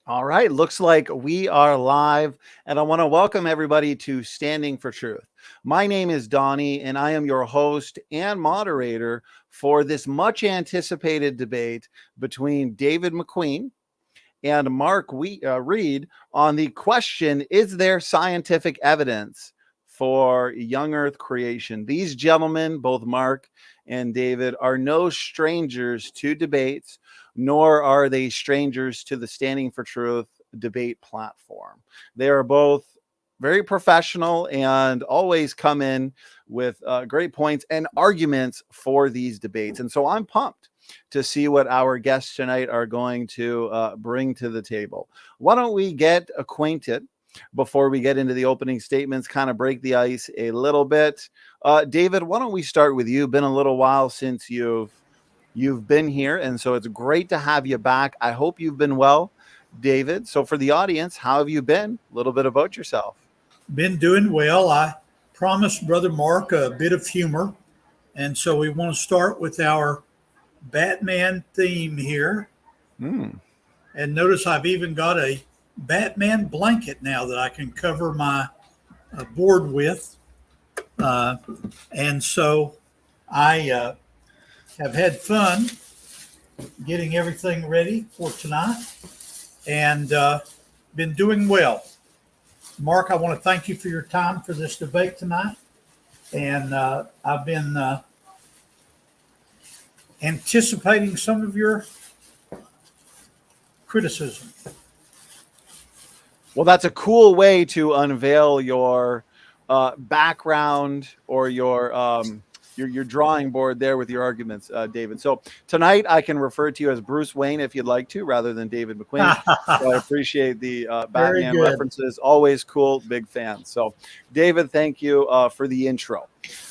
All right, looks like we are live, and I want to welcome everybody to Standing for Truth. My name is Donny, and I am your host and moderator for this much anticipated debate between David McQueen and Mark Reid on the question: is there scientific evidence for young Earth creation? These gentlemen, both Mark and David, are no strangers to debates, nor are they strangers to the Standing for Truth debate platform. They are both very professional and always come in with great points and arguments for these debates. And so I'm pumped to see what our guests tonight are going to bring to the table. Why don't we get acquainted before we get into the opening statements, kind of break the ice a little bit? David, why don't we start with you? Been a little while since you've been here, and so it's great to have you back. I hope you've been well, David. So for the audience, how have you been? A little bit about yourself. Been doing well. I promised Brother Mark a bit of humor, and so we want to start with our Batman theme here. Mm. And notice I've even got a Batman blanket now that I can cover my board with. And so I have had fun getting everything ready for tonight and been doing well. Mark, I want to thank you for your time for this debate tonight. And I've been anticipating some of your criticism. Well, that's a cool way to unveil your background or your drawing board there with your arguments, David. So tonight I can refer to you as Bruce Wayne if you'd like to, rather than David McQueen. So I appreciate the Very Batman good. references. Always cool, big fan. So David, thank you for the intro.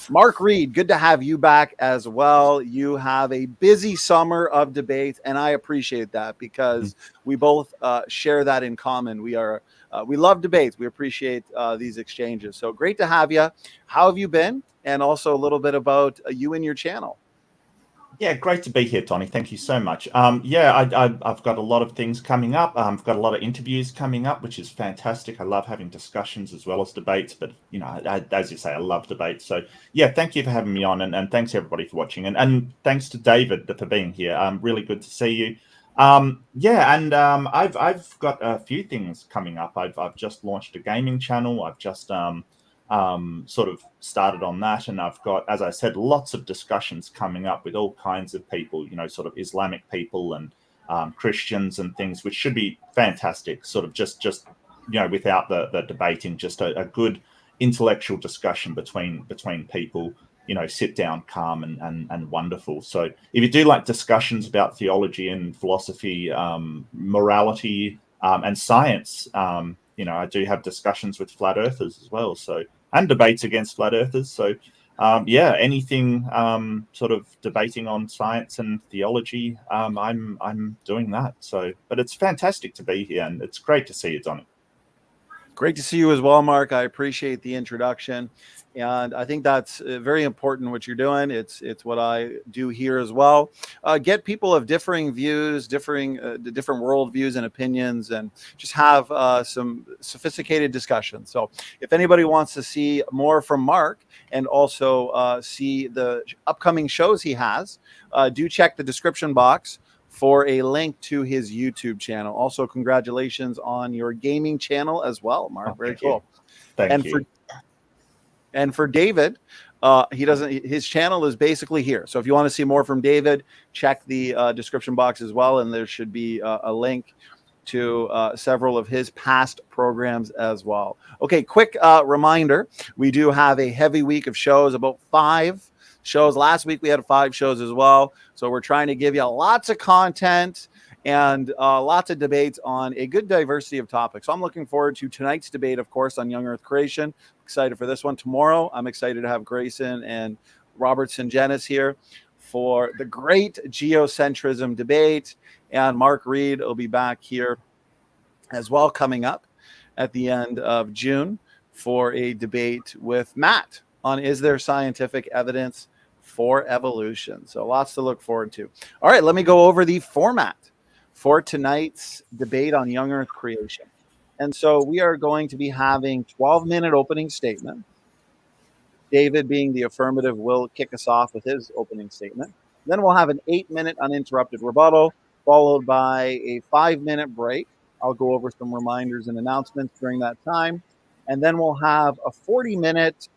Mark Reid, good to have you back as well. You have a busy summer of debates, and I appreciate that because we both share that in common. We love debates. We appreciate these exchanges. So great to have you. How have you been? And also a little bit about you and your channel. Yeah, great to be here, Tony. Thank you so much. I've got a lot of things coming up. I've got a lot of interviews coming up, which is fantastic. I love having discussions as well as debates, but as you say, I love debates. So yeah, thank you for having me on, and thanks everybody for watching, and thanks to David for being here. Really good to see you. I've got a few things coming up. I've just launched a gaming channel. I've just sort of started on that, and I've got, as I said, lots of discussions coming up with all kinds of people, sort of Islamic people and Christians and things, which should be fantastic. Sort of just without the debating, just a good intellectual discussion between people. Sit down, calm and wonderful. So if you do like discussions about theology and philosophy, morality, and science, I do have discussions with flat earthers as well. So, and debates against flat earthers. So, anything sort of debating on science and theology, I'm doing that. So, but it's fantastic to be here, and it's great to see you, Donny. Great to see you as well, Mark. I appreciate the introduction. And I think that's very important what you're doing. It's what I do here as well. Get people of differing views, different worldviews and opinions, and just have some sophisticated discussions. So if anybody wants to see more from Mark and also see the upcoming shows he has, do check the description box for a link to his YouTube channel. Also, congratulations on your gaming channel as well, Mark. Very cool. Thank you. And for David, his channel is basically here. So if you want to see more from David, check the description box as well. And there should be a link to several of his past programs as well. Okay, quick reminder. We do have a heavy week of shows, about 5 shows. Last week we had 5 shows as well. So we're trying to give you lots of content and lots of debates on a good diversity of topics. So I'm looking forward to tonight's debate, of course, on young Earth creation. Excited for this one. Tomorrow, I'm excited to have Grayson and Robertson Jenis here for the great geocentrism debate. And Mark Reid will be back here as well, coming up at the end of June for a debate with Matt on is there scientific evidence for evolution. So lots to look forward to. All right, let me go over the format for tonight's debate on young Earth creation. And so we are going to be having 12-minute opening statement. David, being the affirmative, will kick us off with his opening statement. Then we'll have an 8-minute uninterrupted rebuttal, followed by a 5-minute break. I'll go over some reminders and announcements during that time. And then we'll have a 40-minute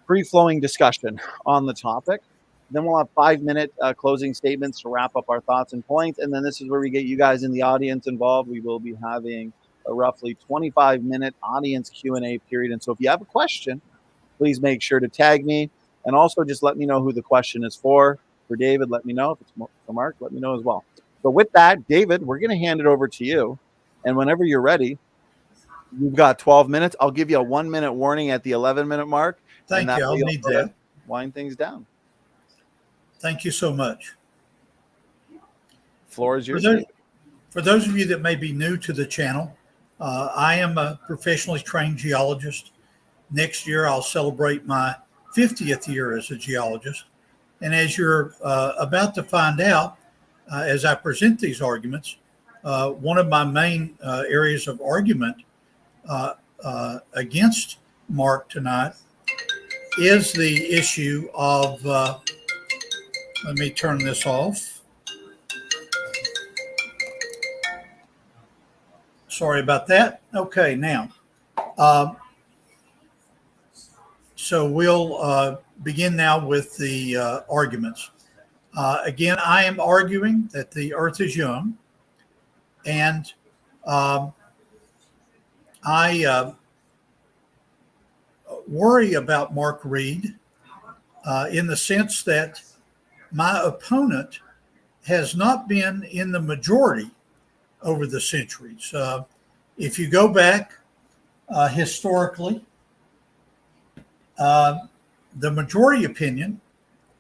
free-flowing discussion on the topic. Then we'll have 5-minute closing statements to wrap up our thoughts and points. And then this is where we get you guys in the audience involved. We will be having a roughly 25-minute audience Q&A period. And so if you have a question, please make sure to tag me, and also just let me know who the question is for. For David, let me know. If it's for Mark, let me know as well. So with that, David, we're going to hand it over to you. And whenever you're ready, you've got 12 minutes. I'll give you a 1-minute warning at the 11-minute mark. Thank you. I'll need that. Wind things down. Thank you so much. Floor is yours. For those of you that may be new to the channel, I am a professionally trained geologist. Next year, I'll celebrate my 50th year as a geologist. And as you're about to find out, as I present these arguments, one of my main areas of argument against Mark tonight is the issue of, let me turn this off. Sorry about that. Okay, now. So we'll begin now with the arguments. Again, I am arguing that the Earth is young, and I worry about Mark Reid in the sense that my opponent has not been in the majority over the centuries. If you go back historically, the majority opinion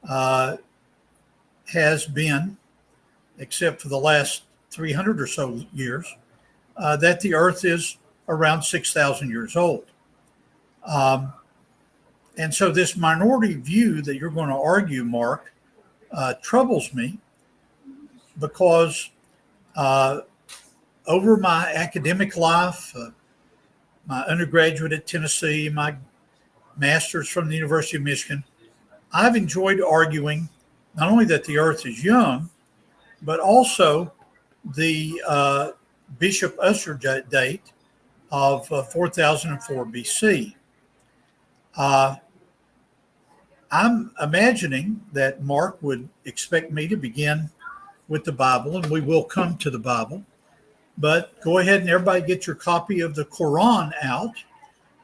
has been, except for the last 300 or so years, that the Earth is around 6,000 years old. And so this minority view that you're going to argue, Mark, troubles me because over my academic life, my undergraduate at Tennessee, my master's from the University of Michigan, I've enjoyed arguing not only that the Earth is young, but also the Bishop Ussher date of 4004 BC. I'm imagining that Mark would expect me to begin with the Bible, and we will come to the Bible. But go ahead and everybody get your copy of the Quran out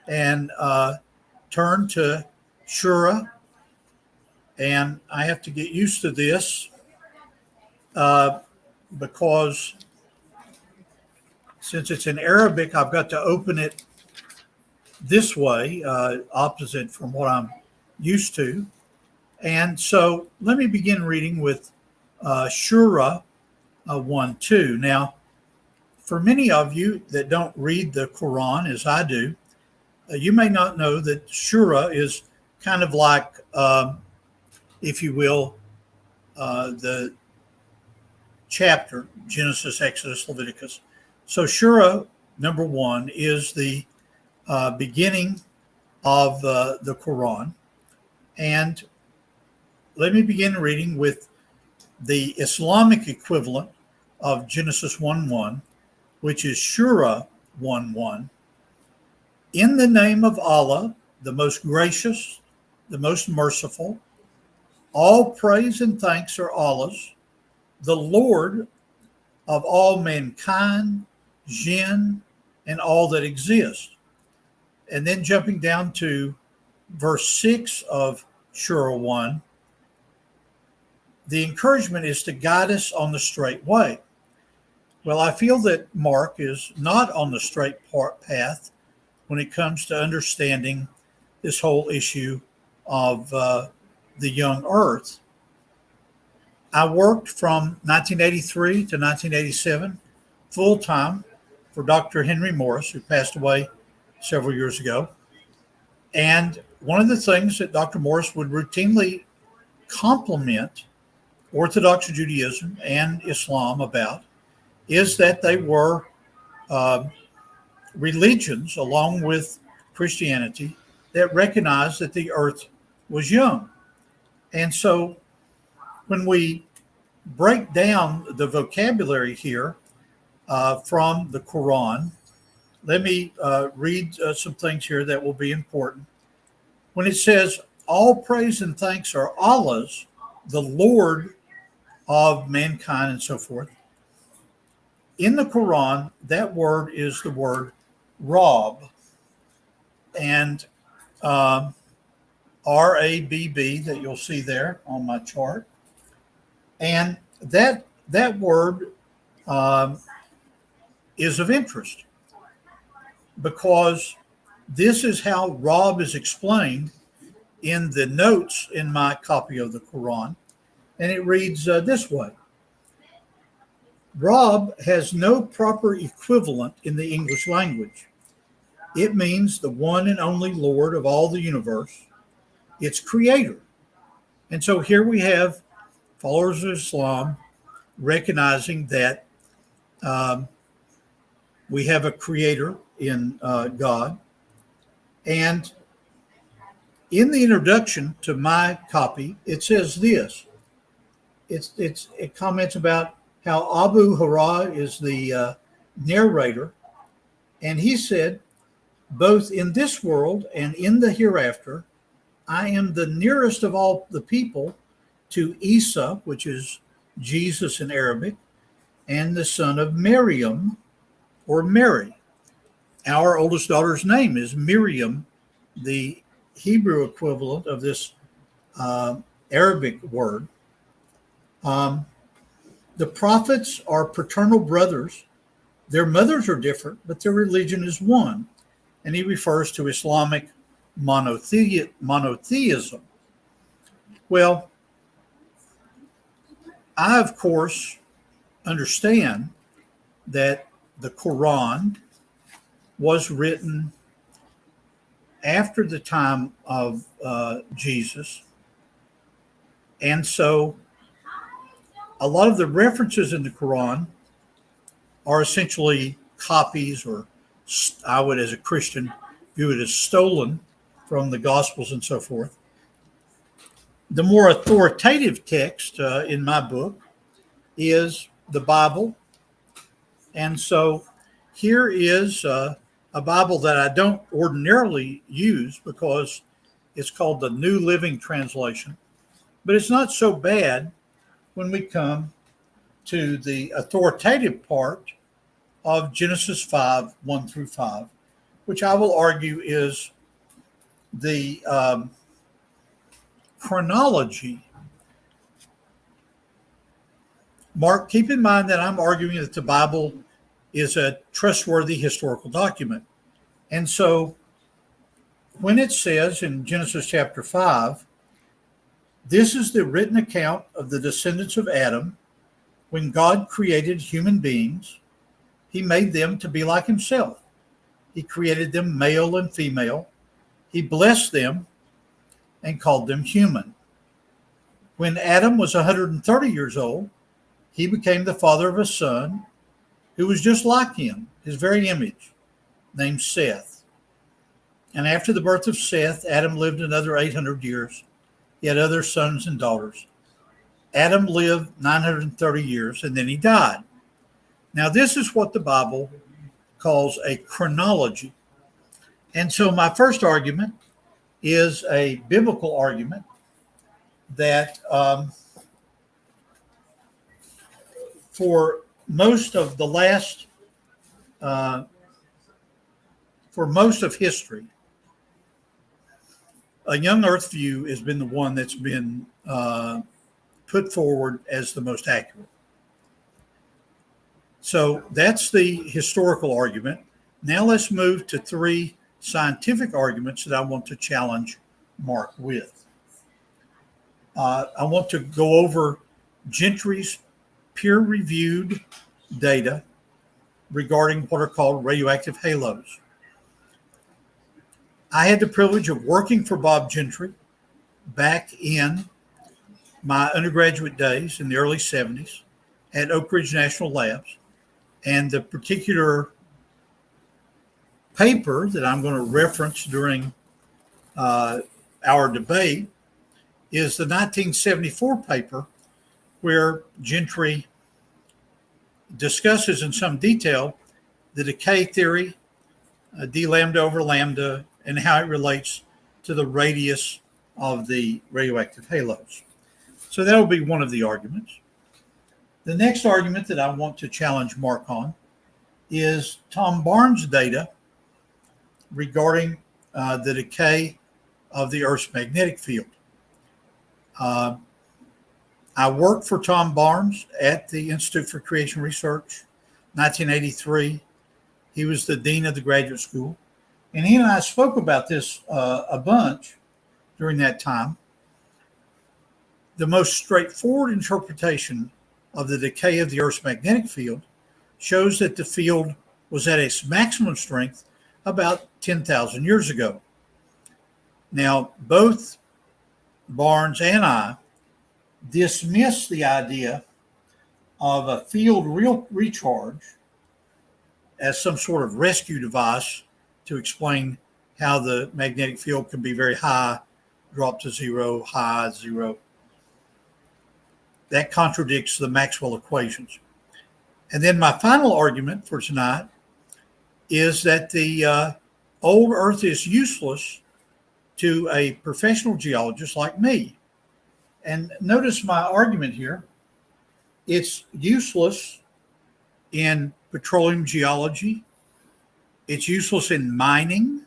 and turn to Shura. And I have to get used to this because since it's in Arabic, I've got to open it this way, opposite from what I'm used to. And so let me begin reading with Shura 1:2. Now, for many of you that don't read the Quran as I do, you may not know that Shura is kind of like, if you will, the chapter, Genesis, Exodus, Leviticus. So Shura, number 1, is the beginning of the Quran. And let me begin reading with the Islamic equivalent of Genesis 1:1, which is Shura 1:1. In the name of Allah, the most gracious, the most merciful, all praise and thanks are Allah's, the Lord of all mankind, jinn, and all that exists. And then jumping down to verse 6 of Shura 1, the encouragement is to guide us on the straight way. Well, I feel that Mark is not on the straight path when it comes to understanding this whole issue of the young Earth. I worked from 1983 to 1987 full-time for Dr. Henry Morris, who passed away several years ago. And one of the things that Dr. Morris would routinely compliment Orthodox Judaism and Islam about is that they were religions, along with Christianity, that recognized that the earth was young. And so when we break down the vocabulary here from the Quran, let me read some things here that will be important. When it says, all praise and thanks are Allah's, the Lord of mankind and so forth, in the Quran, that word is the word Rabb, and R-A-B-B, that you'll see there on my chart. And that word is of interest because this is how Rabb is explained in the notes in my copy of the Quran. And it reads this way. Rabb has no proper equivalent in the English language. It means the one and only Lord of all the universe, its creator. And so here we have followers of Islam recognizing that we have a creator in God. And in the introduction to my copy, it says this. It comments about how Abu Hura is the narrator. And he said, both in this world and in the hereafter, I am the nearest of all the people to Isa, which is Jesus in Arabic, and the son of Miriam, or Mary. Our oldest daughter's name is Miriam, the Hebrew equivalent of this Arabic word. The prophets are paternal brothers. Their mothers are different, but their religion is one. And he refers to Islamic monotheism. Well, I, of course, understand that the Quran was written after the time of Jesus. And so a lot of the references in the Quran are essentially copies, or I would, as a Christian, view it as stolen from the Gospels and so forth. The more authoritative text in my book is the Bible. And so here is a Bible that I don't ordinarily use because it's called the New Living Translation. But it's not so bad when we come to the authoritative part of Genesis 5, 1 through 5, which I will argue is the chronology. Mark, keep in mind that I'm arguing that the Bible is a trustworthy historical document. And so when it says in Genesis chapter 5, this is the written account of the descendants of Adam. When God created human beings, he made them to be like himself. He created them male and female. He blessed them and called them human. When Adam was 130 years old, he became the father of a son who was just like him, his very image, named Seth. And after the birth of Seth, Adam lived another 800 years. He had other sons and daughters. Adam lived 930 years, and then he died. Now, this is what the Bible calls a chronology. And so my first argument is a biblical argument that for most of the last, for most of history, a young earth view has been the one that's been put forward as the most accurate. So that's the historical argument. Now let's move to three scientific arguments that I want to challenge Mark with. I want to go over Gentry's peer-reviewed data regarding what are called radioactive halos. I had the privilege of working for Bob Gentry back in my undergraduate days in the early 70s at Oak Ridge National Labs. And the particular paper that I'm going to reference during our debate is the 1974 paper where Gentry discusses in some detail the decay theory, d lambda over lambda, and how it relates to the radius of the radioactive halos. So that will be one of the arguments. The next argument that I want to challenge Mark on is Tom Barnes' data regarding the decay of the Earth's magnetic field. I worked for Tom Barnes at the Institute for Creation Research, 1983. He was the dean of the graduate school. And he and I spoke about this a bunch during that time. The most straightforward interpretation of the decay of the Earth's magnetic field shows that the field was at its maximum strength about 10,000 years ago. Now, both Barnes and I dismiss the idea of a field recharge as some sort of rescue device to explain how the magnetic field can be very high, drop to zero, high, zero. That contradicts the Maxwell equations. And then my final argument for tonight is that the old Earth is useless to a professional geologist like me. And notice my argument here. It's useless in petroleum geology. It's useless in mining.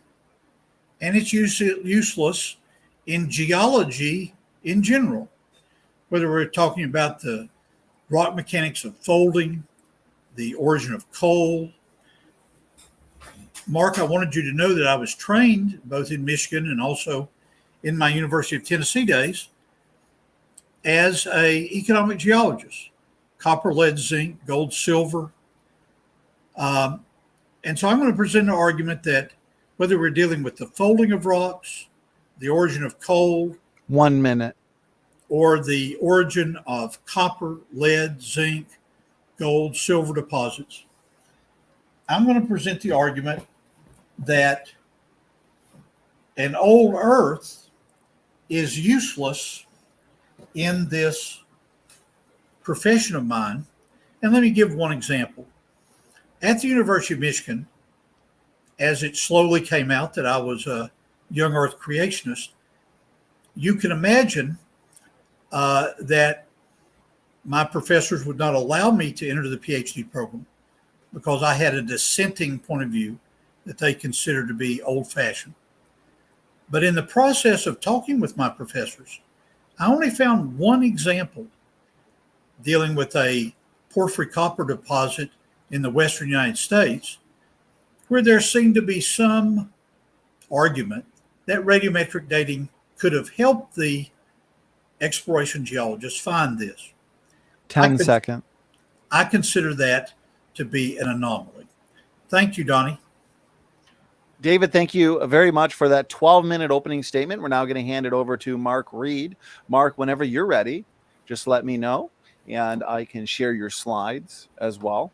And it's useless in geology in general. Whether we're talking about the rock mechanics of folding, the origin of coal. Mark, I wanted you to know that I was trained both in Michigan and also in my University of Tennessee days as an economic geologist, copper, lead, zinc, gold, silver. And so I'm going to present an argument that whether we're dealing with the folding of rocks, the origin of coal, 1 minute, or the origin of copper, lead, zinc, gold, silver deposits, I'm going to present the argument that an old Earth is useless in this profession of mine. And let me give one example. At the University of Michigan, as it slowly came out that I was a young Earth creationist, you can imagine that my professors would not allow me to enter the PhD program because I had a dissenting point of view that they considered to be old-fashioned. But in the process of talking with my professors, I only found one example dealing with a porphyry copper deposit in the western United States where there seemed to be some argument that radiometric dating could have helped the exploration geologists find this. 10 seconds. I consider that to be an anomaly. Thank you, Donny. David, thank you very much for that 12-minute opening statement. We're now going to hand it over to Mark Reid. Mark, whenever you're ready, just let me know, and I can share your slides as well.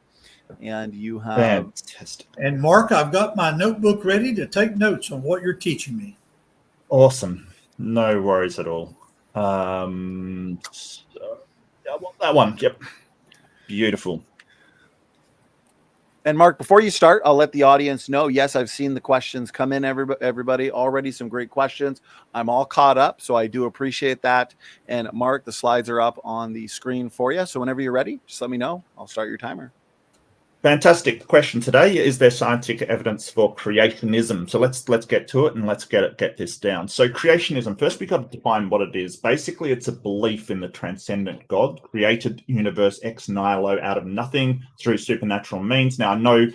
And you have... Fantastic. And Mark, I've got my notebook ready to take notes on what you're teaching me. Awesome. No worries at all. So, I want that one. Yep. Beautiful. And Mark, before you start, I'll let the audience know, yes, I've seen the questions come in, everybody, already some great questions. I'm all caught up, so I do appreciate that. And Mark, the slides are up on the screen for you. So whenever you're ready, just let me know. I'll start your timer. Fantastic. The question today is there scientific evidence for creationism? So let's get to it and let's get this down. So creationism, first we got to define what it is. Basically, it's a belief in the transcendent God, created universe ex nihilo out of nothing through supernatural means. Now I know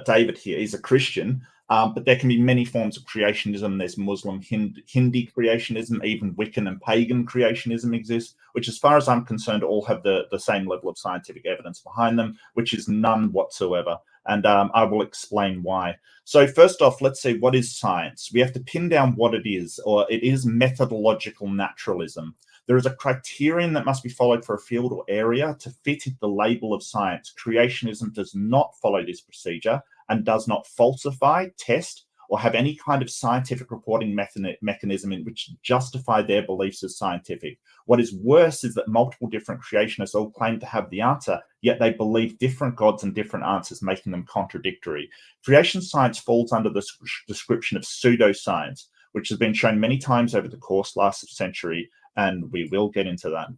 David here is a Christian, but there can be many forms of creationism. There's Muslim, Hindi creationism, even Wiccan and pagan creationism exists, which as far as I'm concerned, all have the same level of scientific evidence behind them, which is none whatsoever. And I will explain why. So first off, let's say, what is science? We have to pin down what it is, or it is methodological naturalism. There is a criterion that must be followed for a field or area to fit the label of science. Creationism does not follow this procedure and does not falsify, test, or have any kind of scientific reporting mechanism in which to justify their beliefs as scientific. What is worse is that multiple different creationists all claim to have the answer, yet they believe different gods and different answers, making them contradictory. Creation science falls under the description of pseudoscience, which has been shown many times over the course last century, and we will get into that.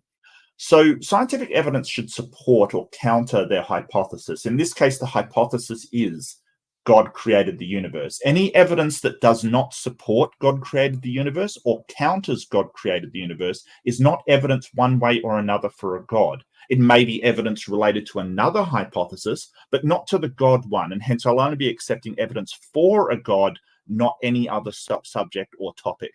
So scientific evidence should support or counter their hypothesis. In this case, the hypothesis is God created the universe. Any evidence that does not support God created the universe or counters God created the universe is not evidence one way or another for a God. It may be evidence related to another hypothesis, but not to the God one, and hence I'll only be accepting evidence for a God, not any other subject or topic.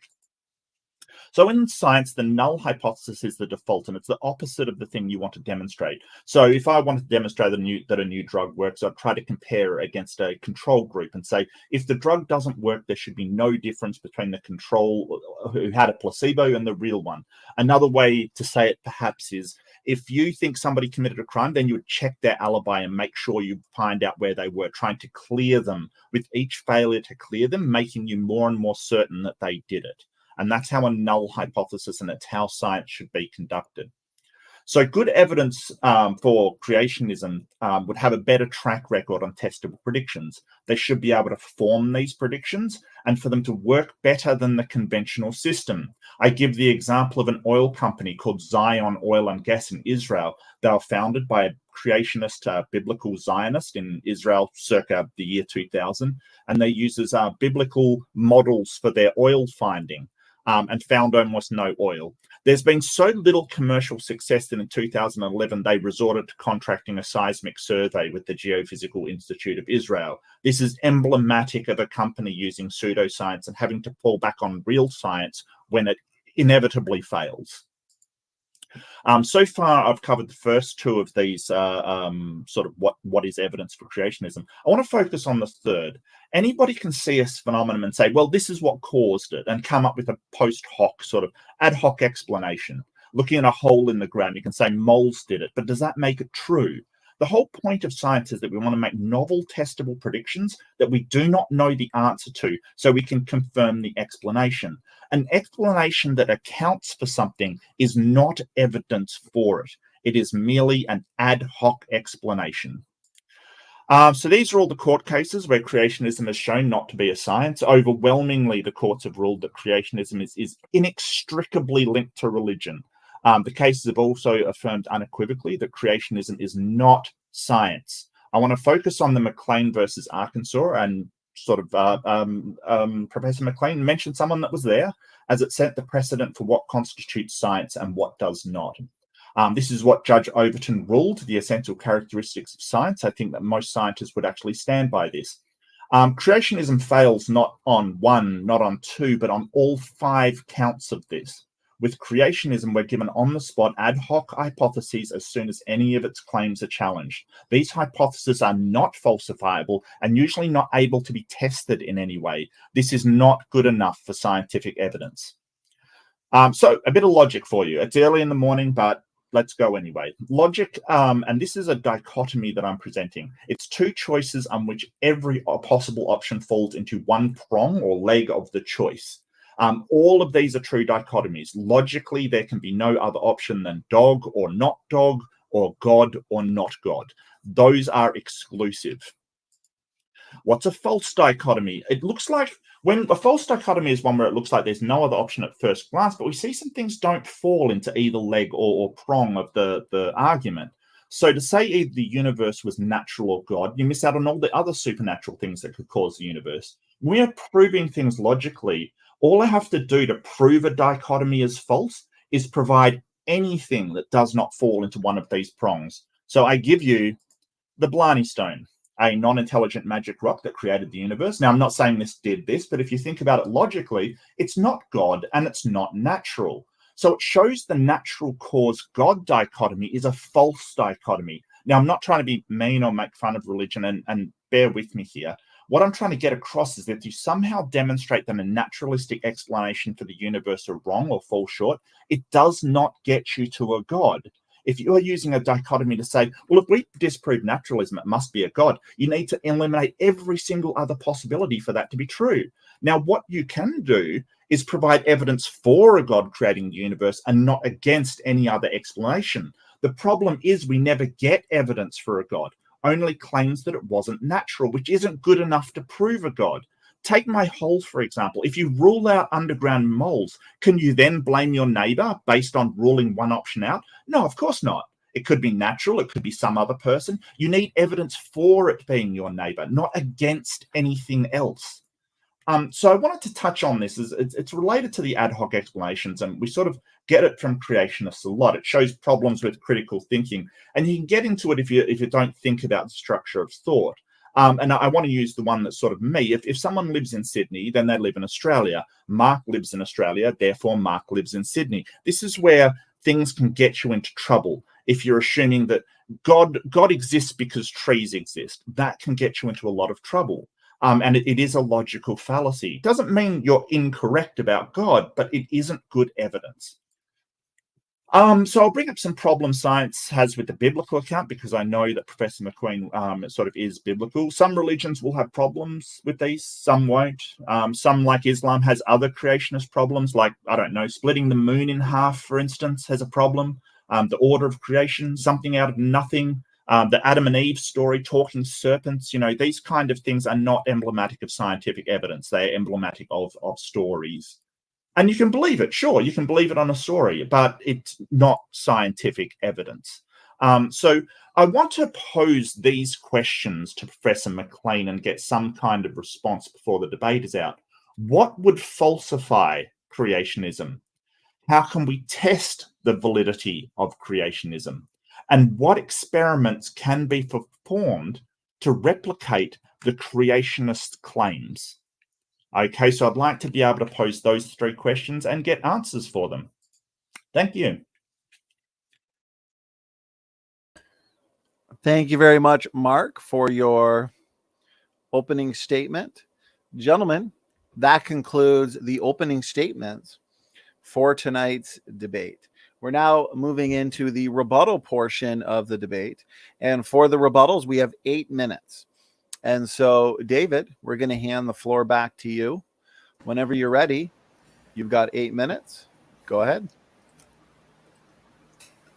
So in science, the null hypothesis is the default, and it's the opposite of the thing you want to demonstrate. So if I wanted to demonstrate that a new drug works, I'd try to compare it against a control group and say, if the drug doesn't work, there should be no difference between the control who had a placebo and the real one. Another way to say it perhaps is, if you think somebody committed a crime, then you would check their alibi and make sure you find out where they were, trying to clear them. With each failure to clear them, making you more and more certain that they did it. And that's how a null hypothesis, and it's how science should be conducted. So good evidence for creationism would have a better track record on testable predictions. They should be able to form these predictions and for them to work better than the conventional system. I give the example of an oil company called Zion Oil and Gas in Israel. They were founded by a creationist, biblical Zionist in Israel circa the year 2000, and they uses biblical models for their oil finding. And found almost no oil. There's been so little commercial success that in 2011 they resorted to contracting a seismic survey with the Geophysical Institute of Israel. This is emblematic of a company using pseudoscience and having to fall back on real science when it inevitably fails. So far, I've covered the first two of these sort of what is evidence for creationism. I want to focus on the third. Anybody can see a phenomenon and say, well, this is what caused it, and come up with a post hoc sort of ad hoc explanation. Looking at a hole in the ground, you can say moles did it, but does that make it true? The whole point of science is that we want to make novel, testable predictions that we do not know the answer to, so we can confirm the explanation. An explanation that accounts for something is not evidence for it. It is merely an ad hoc explanation. So these are all the court cases where creationism is shown not to be a science. Overwhelmingly, the courts have ruled that creationism is inextricably linked to religion. The cases have also affirmed unequivocally that creationism is not science. I want to focus on the McLean versus Arkansas, and sort of Professor McLean mentioned someone that was there, as it set the precedent for what constitutes science and what does not. This is what Judge Overton ruled, the essential characteristics of science. I think that most scientists would actually stand by this. Creationism fails not on one, not on two, but on all 5 counts of this. With creationism, we're given on-the-spot ad hoc hypotheses as soon as any of its claims are challenged. These hypotheses are not falsifiable and usually not able to be tested in any way. This is not good enough for scientific evidence. So a bit of logic for you. It's early in the morning, but let's go anyway. Logic, and this is a dichotomy that I'm presenting. It's 2 choices on which every possible option falls into one prong or leg of the choice. All of these are true dichotomies. Logically, there can be no other option than dog or not dog, or God or not God. Those are exclusive. What's a false dichotomy? It looks like, when a false dichotomy is one where it looks like there's no other option at first glance, but we see some things don't fall into either leg or prong of the argument. So to say either the universe was natural or God, you miss out on all the other supernatural things that could cause the universe. We are proving things logically. All I have to do to prove a dichotomy is false is provide anything that does not fall into one of these prongs. So I give you the Blarney Stone, a non-intelligent magic rock that created the universe. Now, I'm not saying this did this, but if you think about it logically, it's not God and it's not natural. So it shows the natural cause God dichotomy is a false dichotomy. Now, I'm not trying to be mean or make fun of religion, and bear with me here. What I'm trying to get across is that if you somehow demonstrate that a naturalistic explanation for the universe are wrong or fall short, it does not get you to a God. If you are using a dichotomy to say, well, if we disprove naturalism, it must be a God, you need to eliminate every single other possibility for that to be true. Now, what you can do is provide evidence for a God creating the universe and not against any other explanation. The problem is we never get evidence for a God, only claims that it wasn't natural, which isn't good enough to prove a God. Take my hole, for example. If you rule out underground moles, can you then blame your neighbor based on ruling one option out? No, of course not. It could be natural. It could be some other person. You need evidence for it being your neighbor, not against anything else. So I wanted to touch on this. It's related to the ad hoc explanations, and we sort of get it from creationists a lot. It shows problems with critical thinking, and you can get into it if you don't think about the structure of thought. And I want to use the one that's sort of me. If someone lives in Sydney, then they live in Australia. Mark lives in Australia, therefore Mark lives in Sydney. This is where things can get you into trouble. If you're assuming that God exists because trees exist, that can get you into a lot of trouble. And it is a logical fallacy. It doesn't mean you're incorrect about God, but it isn't good evidence. So I'll bring up some problem science has with the biblical account, because I know that Professor McQueen sort of is biblical. Some religions will have problems with these, some won't. Some, like Islam, has other creationist problems, like, I don't know, splitting the moon in half, for instance, has a problem. The order of creation, something out of nothing. The Adam and Eve story, talking serpents, these kind of things are not emblematic of scientific evidence. They are emblematic of stories. And you can believe it, sure, you can believe it on a story, but it's not scientific evidence. So I want to pose these questions to Professor McLean and get some kind of response before the debate is out. What would falsify creationism? How can we test the validity of creationism? And what experiments can be performed to replicate the creationist claims? Okay, so I'd like to be able to pose those three questions and get answers for them. Thank you. Thank you very much, Mark, for your opening statement. Gentlemen, that concludes the opening statements for tonight's debate. We're now moving into the rebuttal portion of the debate. And for the rebuttals, we have 8 minutes. And so, David, we're going to hand the floor back to you. Whenever you're ready, you've got 8 minutes. Go ahead.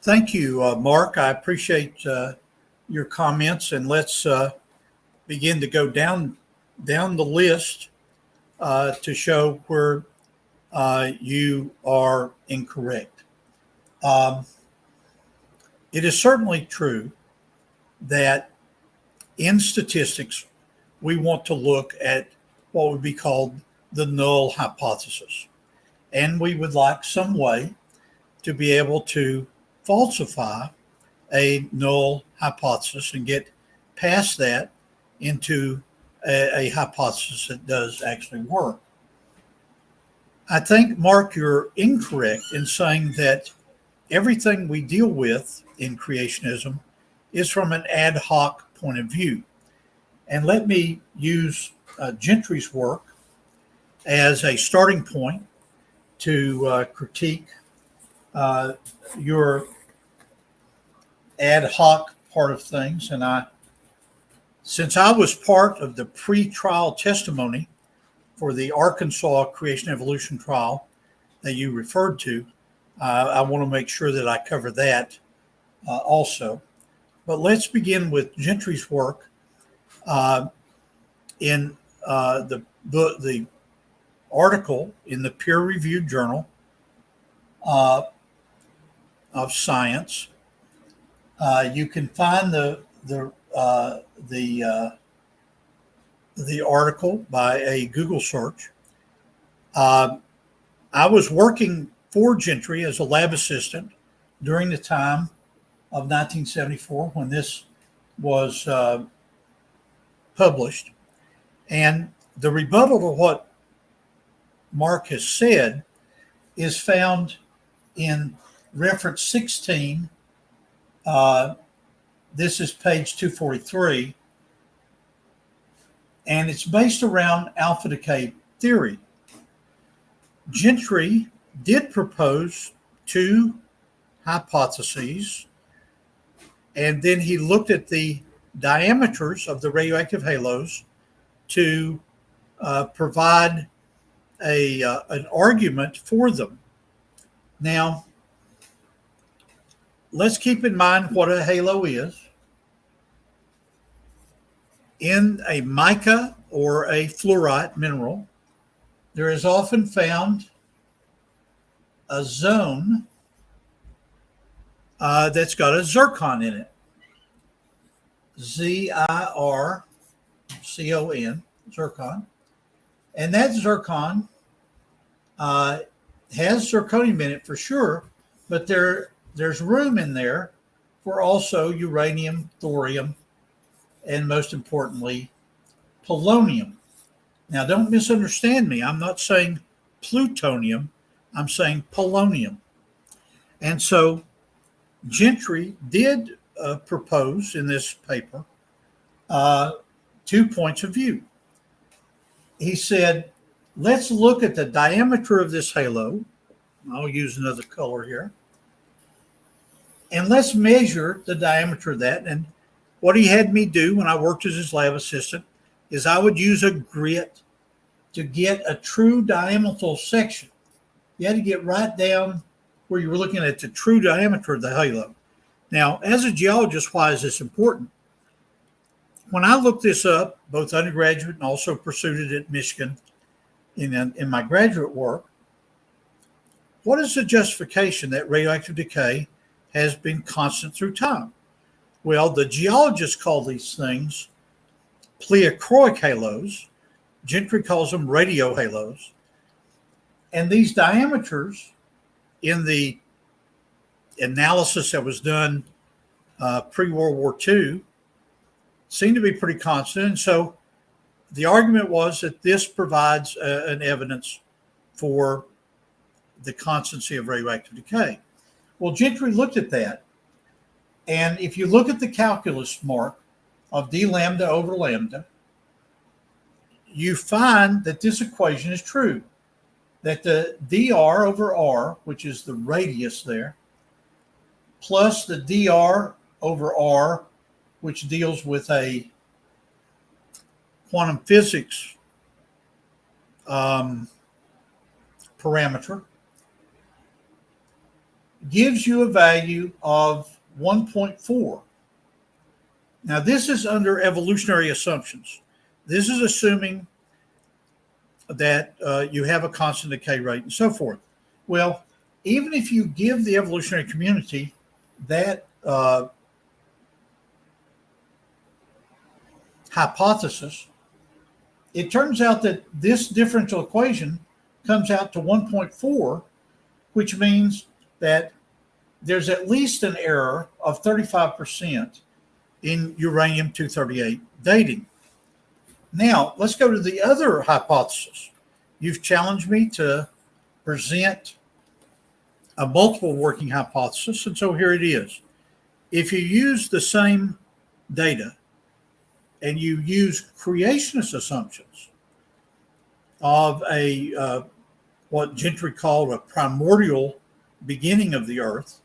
Thank you, Mark. I appreciate your comments, and let's begin to go down the list to show where you are incorrect. It is certainly true that in statistics, we want to look at what would be called the null hypothesis. And we would like some way to be able to falsify a null hypothesis and get past that into a hypothesis that does actually work. I think, Mark, you're incorrect in saying that everything we deal with in creationism is from an ad hoc point of view. And let me use Gentry's work as a starting point to critique your ad hoc part of things. And since I was part of the pre-trial testimony for the Arkansas Creation Evolution trial that you referred to, I want to make sure that I cover that also. But let's begin with Gentry's work in the article in the peer-reviewed journal of science. You can find the article by a Google search. I was working for Gentry as a lab assistant during the time of 1974 when this was published. And the rebuttal to what Mark has said is found in reference 16. This is page 243. and it's based around alpha decay theory. Gentry did propose two hypotheses, and then he looked at the diameters of the radioactive halos to provide an argument for them. Now, let's keep in mind what a halo is. In a mica or a fluorite mineral, there is often found a zone that's got a zircon in it. ZIRCON, zircon. And that zircon has zirconium in it for sure, but there's room in there for also uranium, thorium, and most importantly, polonium. Now, don't misunderstand me. I'm not saying plutonium. I'm saying polonium. And so Gentry did propose in this paper 2 points of view. He said, let's look at the diameter of this halo. I'll use another color here. And let's measure the diameter of that. And what he had me do when I worked as his lab assistant is I would use a grit to get a true diametral section. You had to get right down where you were looking at the true diameter of the halo. Now, as a geologist, why is this important? When I looked this up, both undergraduate and also pursued it at Michigan in my graduate work, what is the justification that radioactive decay has been constant through time? Well, the geologists call these things pleochroic halos. Gentry calls them radio halos. And these diameters in the analysis that was done pre-World War II seem to be pretty constant. And so the argument was that this provides an evidence for the constancy of radioactive decay. Well, Gentry looked at that. And if you look at the calculus, Mark, of d lambda over lambda, you find that this equation is true, that the dr over r, which is the radius there, plus the dr over r, which deals with a quantum physics parameter, gives you a value of 1.4. Now, this is under evolutionary assumptions. This is assuming that you have a constant decay rate and so forth. Well, even if you give the evolutionary community that hypothesis, it turns out that this differential equation comes out to 1.4, which means that there's at least an error of 35% in uranium-238 dating. Now, let's go to the other hypothesis. You've challenged me to present a multiple working hypothesis, and so here it is. If you use the same data and you use creationist assumptions of a what Gentry called a primordial beginning of the Earth,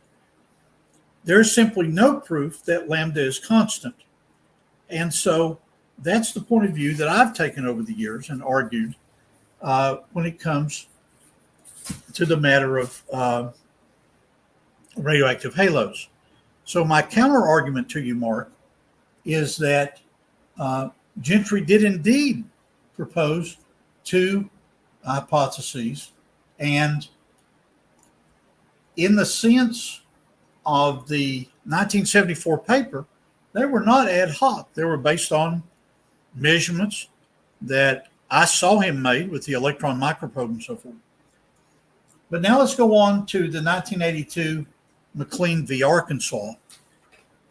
there's simply no proof that lambda is constant. And so that's the point of view that I've taken over the years and argued when it comes to the matter of radioactive halos. So my counter argument to you, Mark, is that Gentry did indeed propose two hypotheses, and in the sense of the 1974 paper, they were not ad hoc. They were based on measurements that I saw him made with the electron microprobe and so forth. But now let's go on to the 1982 McLean v. Arkansas.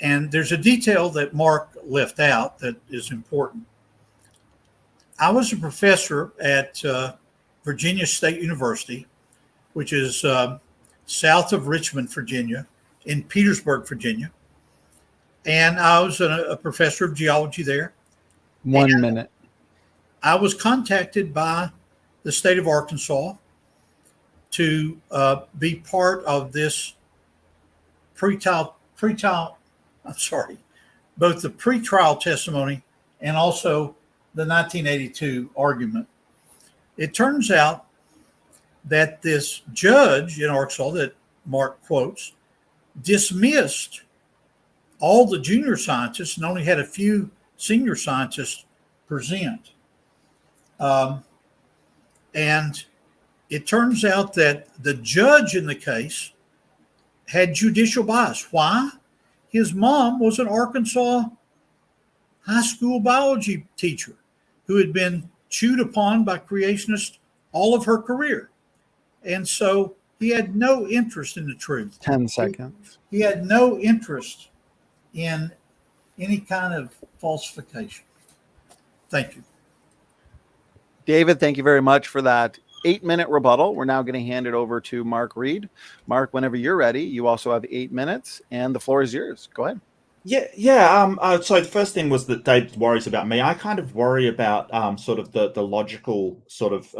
And there's a detail that Mark left out that is important. I was a professor at Virginia State University, which is south of Richmond, Virginia, in Petersburg, Virginia. And I was a professor of geology there. 1 minute. I was contacted by the state of Arkansas to be part of this both the pretrial testimony and also the 1982 argument. It turns out that this judge in Arkansas that Mark quotes dismissed all the junior scientists and only had a few senior scientists present. And it turns out that the judge in the case had judicial bias. Why? His mom was an Arkansas high school biology teacher who had been chewed upon by creationists all of her career. And so he had no interest in the truth. 10 seconds. He had no interest in any kind of falsification. Thank you. David, thank you very much for that 8-minute rebuttal. We're now going to hand it over to Mark Reid. Mark, whenever you're ready, you also have 8 minutes, and the floor is yours. Go ahead. So the first thing was that David worries about me. I kind of worry about sort of the logical sort of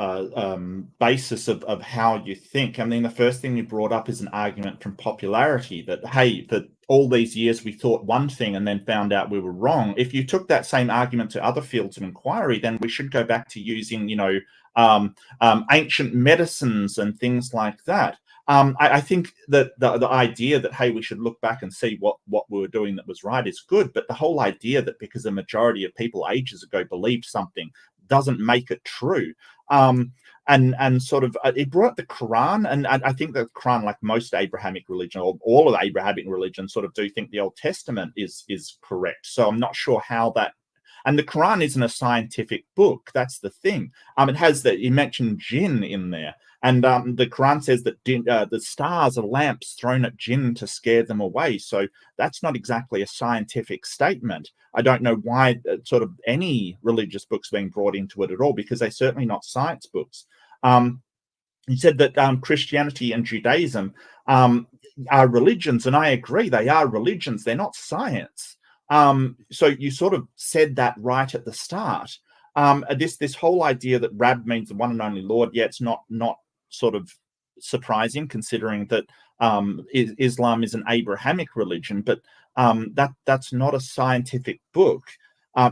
basis of how you think. I mean, the first thing you brought up is an argument from popularity that, hey, that all these years we thought one thing and then found out we were wrong. If you took that same argument to other fields of inquiry, then we should go back to using, ancient medicines and things like that. I think that the idea that, hey, we should look back and see what we were doing that was right is good. But the whole idea that because a majority of people ages ago believed something doesn't make it true. And sort of it brought up the Quran. And I think the Quran, like most Abrahamic religion or all of Abrahamic religion, sort of do think the Old Testament is correct. So I'm not sure how that. And the Quran isn't a scientific book. That's the thing. It has that you mentioned jinn in there. And the Quran says that the stars are lamps thrown at jinn to scare them away. So that's not exactly a scientific statement. I don't know why sort of any religious books being brought into it at all, because they're certainly not science books. You said that Christianity and Judaism are religions, and I agree, they are religions. They're not science. So you sort of said that right at the start. This whole idea that Rab means the one and only Lord, it's not sort of surprising considering that Islam is an Abrahamic religion, but that's not a scientific book.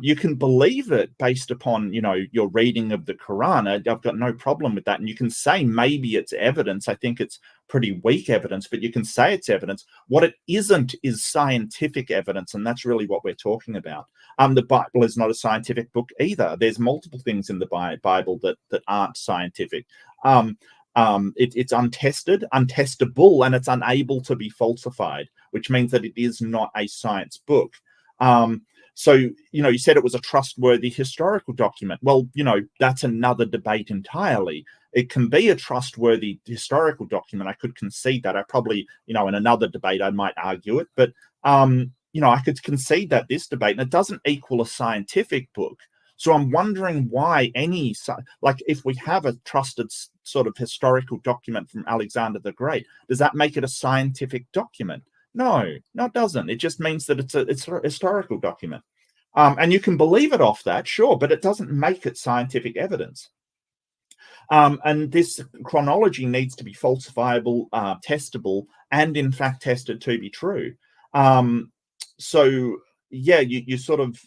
You can believe it based upon, your reading of the Quran. I've got no problem with that. And you can say maybe it's evidence. I think it's pretty weak evidence, but you can say it's evidence. What it isn't is scientific evidence, and that's really what we're talking about. The Bible is not a scientific book either. There's multiple things in the Bible that aren't scientific. It's untested, untestable, and it's unable to be falsified, which means that it is not a science book. So, you said it was a trustworthy historical document. Well, that's another debate entirely. It can be a trustworthy historical document. I could concede that. I probably, in another debate, I might argue it. But, I could concede that this debate, and it doesn't equal a scientific book. So I'm wondering why if we have a trusted sort of historical document from Alexander the Great, does that make it a scientific document? No, it doesn't. It just means that it's a historical document. And you can believe it off that, sure, but it doesn't make it scientific evidence. And this chronology needs to be falsifiable, testable, and in fact tested to be true. You sort of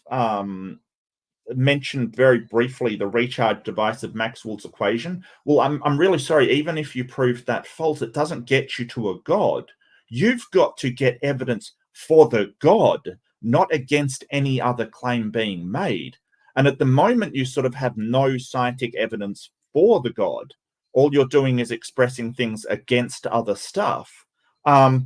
mentioned very briefly the recharge device of Maxwell's equation. Well, I'm really sorry. Even if you prove that false, it doesn't get you to a God. You've got to get evidence for the God, not against any other claim being made. And at the moment, you sort of have no scientific evidence for the God. All you're doing is expressing things against other stuff. The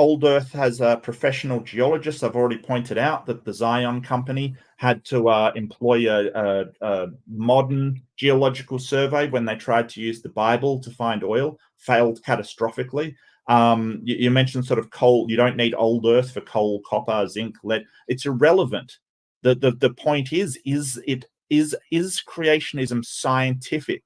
Old Earth has a professional geologist. I've already pointed out that the Zion company had to employ a modern geological survey when they tried to use the Bible to find oil, failed catastrophically. You mentioned sort of coal. You don't need Old Earth for coal, copper, zinc, lead. It's irrelevant. The point is creationism scientific?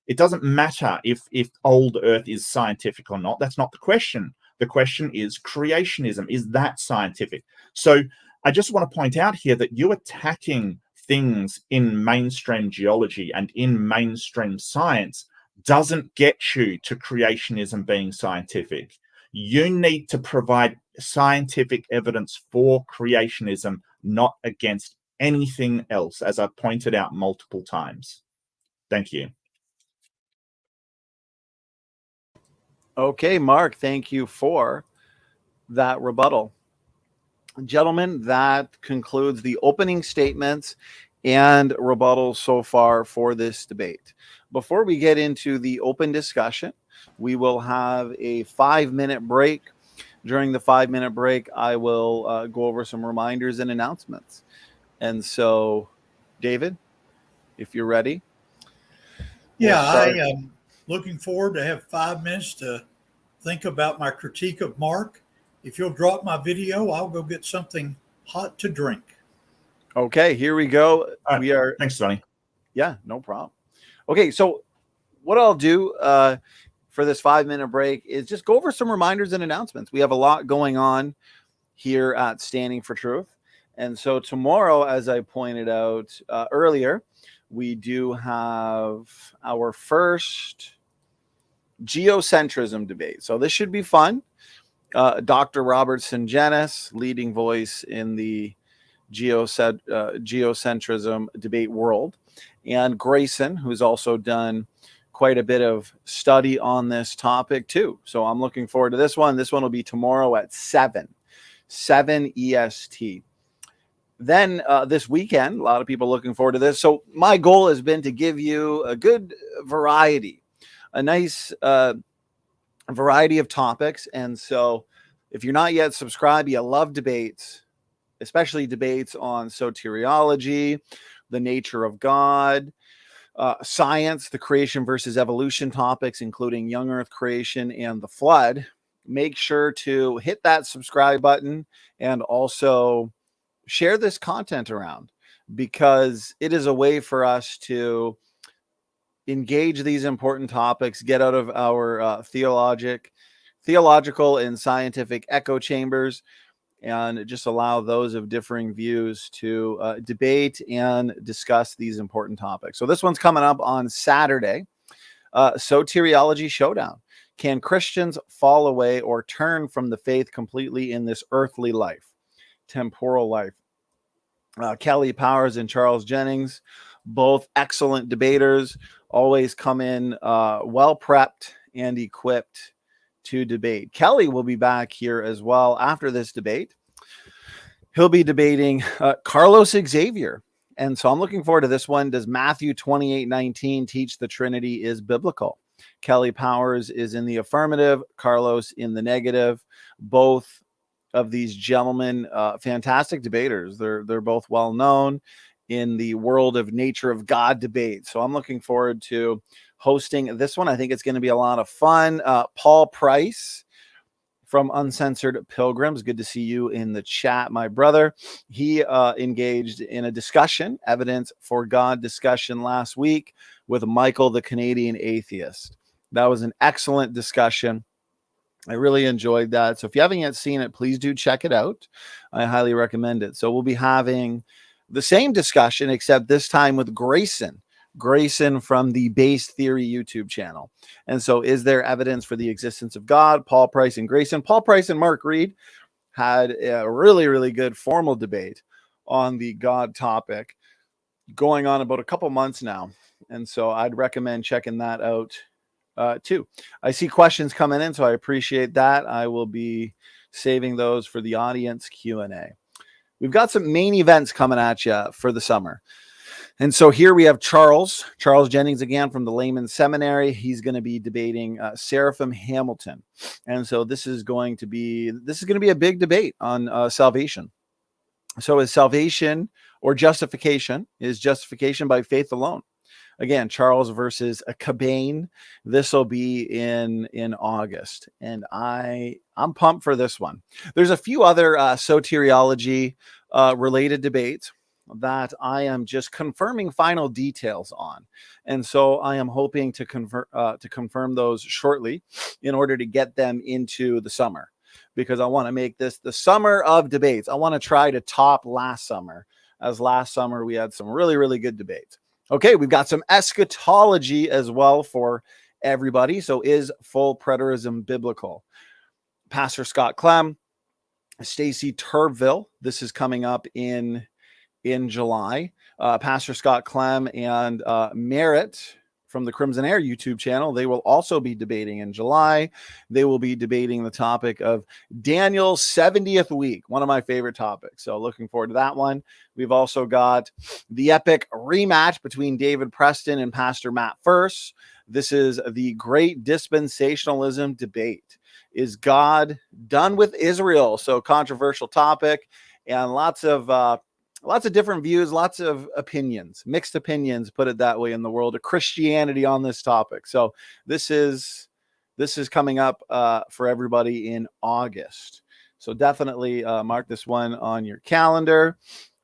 It doesn't matter if Old Earth is scientific or not. That's not the question. The question is creationism. Is that scientific? So I just want to point out here that you attacking things in mainstream geology and in mainstream science doesn't get you to creationism being scientific. You need to provide scientific evidence for creationism, not against anything else, as I've pointed out multiple times. Thank you. Okay, Mark, thank you for that rebuttal. Gentlemen, that concludes the opening statements and rebuttals so far for this debate. Before we get into the open discussion, we will have a 5-minute break. During the 5-minute break, I will go over some reminders and announcements. And so, David, if you're ready. Yeah, I am looking forward to have 5 minutes to think about my critique of Mark. If you'll drop my video, I'll go get something hot to drink. Okay, here we go. We are. Thanks, Donny. Yeah, no problem. Okay, so what I'll do for this 5-minute break is just go over some reminders and announcements. We have a lot going on here at Standing for Truth. And so tomorrow, as I pointed out earlier, we do have our first geocentrism debate. So this should be fun. Dr. Robertson Jenis, leading voice in the geocentrism debate world, and Grayson, who's also done quite a bit of study on this topic too. So I'm looking forward to this one. This one will be tomorrow at 7 EST. Then this weekend, a lot of people looking forward to this. So my goal has been to give you a good variety, a nice variety of topics. And so if you're not yet subscribed, you love debates, especially debates on soteriology, the nature of God, science, the creation versus evolution topics, including young earth creation and the flood, make sure to hit that subscribe button and also share this content around, because it is a way for us to engage these important topics, get out of our theological and scientific echo chambers, and just allow those of differing views to debate and discuss these important topics. So this one's coming up on Saturday. Soteriology Showdown. Can Christians fall away or turn from the faith completely in this earthly life, temporal life? Kelly Powers and Charles Jennings, both excellent debaters, always come in well prepped and equipped to debate. Kelly will be back here as well after this debate. He'll be debating Carlos Xavier. And so I'm looking forward to this one. Does Matthew 28:19 teach the Trinity is biblical? Kelly Powers is in the affirmative, Carlos in the negative. Both of these gentlemen, fantastic debaters. They're both well known in the world of nature of God debate. So I'm looking forward to hosting this one. I think it's going to be a lot of fun. Paul Price from Uncensored Pilgrims. Good to see you in the chat, my brother. He engaged in a discussion, evidence for God discussion last week with Michael, the Canadian atheist. That was an excellent discussion. I really enjoyed that. So if you haven't yet seen it, please do check it out. I highly recommend it. So we'll be having the same discussion, except this time with Grayson from the Base Theory YouTube channel. And so is there evidence for the existence of God? Paul Price and Grayson. Paul Price and Mark Reid had a really, really good formal debate on the God topic going on about a couple months now. And so I'd recommend checking that out too. I see questions coming in, so I appreciate that. I will be saving those for the audience Q&A. We've got some main events coming at you for the summer. And so here we have Charles Jennings again from the Layman Seminary. He's going to be debating Seraphim Hamilton. And so this is going to be a big debate on salvation. So is salvation or justification, is justification by faith alone? Again, Charles versus a Cabane. This will be in August, and I'm pumped for this one. There's a few other soteriology related debates that I am just confirming final details on, and so I am hoping to confirm those shortly in order to get them into the summer. because I want to make this the summer of debates. I want to try to top last summer, as last summer we had some really, really good debates. Okay, we've got some eschatology as well for everybody. So is full preterism biblical? Pastor Scott Clem, Stacy Turbeville. This is coming up in July. Pastor Scott Clem and Merritt from the Crimson Air YouTube channel, they will also be debating in July. They will be debating the topic of Daniel's 70th week, one of my favorite topics. So looking forward to that one. We've also got the epic rematch between David Preston and Pastor Matt First. This is the great dispensationalism debate. Is God done with Israel? So controversial topic, and lots of different views, lots of opinions, mixed opinions, put it that way, in the world of Christianity on this topic. So this is coming up for everybody in August. So definitely mark this one on your calendar.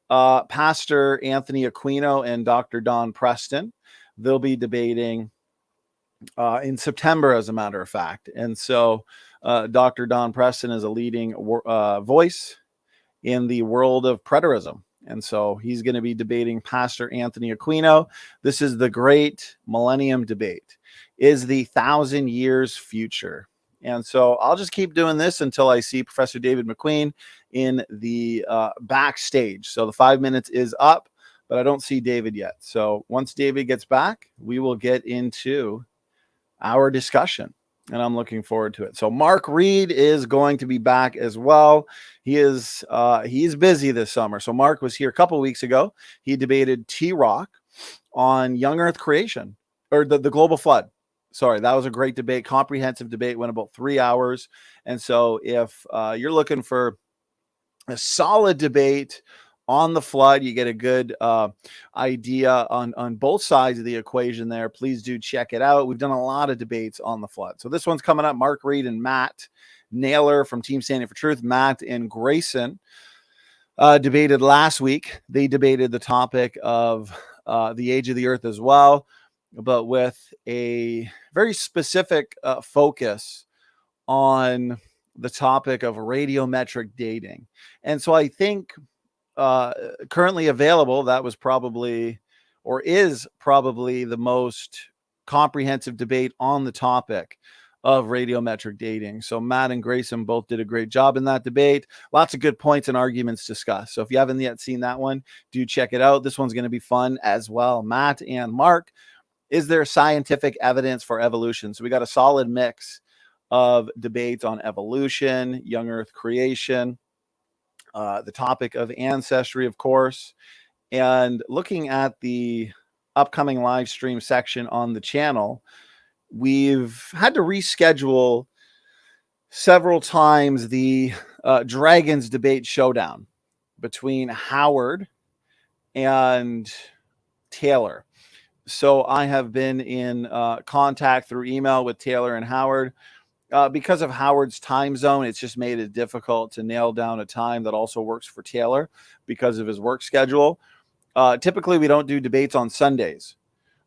Pastor Anthony Aquino and Dr. Don Preston, they'll be debating in September, as a matter of fact. And so Dr. Don Preston is a leading voice in the world of preterism. And so he's going to be debating Pastor Anthony Aquino. This is the great millennium debate. Is the 1,000 years future? And so I'll just keep doing this until I see Professor David McQueen in the backstage. So the 5 minutes is up, but I don't see David yet. So once David gets back, we will get into our discussion, and I'm looking forward to it. So Mark Reid is going to be back as well. He's busy this summer. So Mark was here a couple of weeks ago. He debated T-Rock on young Earth creation, or the global flood. Sorry, that was a great debate, comprehensive debate, went about 3 hours. And so if you're looking for a solid debate on the flood, you get a good idea on both sides of the equation there. Please do check it out. We've done a lot of debates on the flood. So this one's coming up. Mark Reid and Matt Naylor from Team Standing for Truth. Matt and Grayson debated last week. They debated the topic of the age of the earth as well, but with a very specific focus on the topic of radiometric dating. And so I think currently available, that was probably, or is probably, the most comprehensive debate on the topic of radiometric dating. So Matt and Grayson both did a great job in that debate. Lots of good points and arguments discussed. So if you haven't yet seen that one, do check it out. This one's going to be fun as well. Matt and Mark, is there scientific evidence for evolution? So we got a solid mix of debates on evolution, young Earth creation, the topic of ancestry, of course, and looking at the upcoming live stream section on the channel, we've had to reschedule several times the Dragons debate showdown between Howard and Taylor. So I have been in contact through email with Taylor and Howard. Because of Howard's time zone, it's just made it difficult to nail down a time that also works for Taylor because of his work schedule. Typically, we don't do debates on Sundays,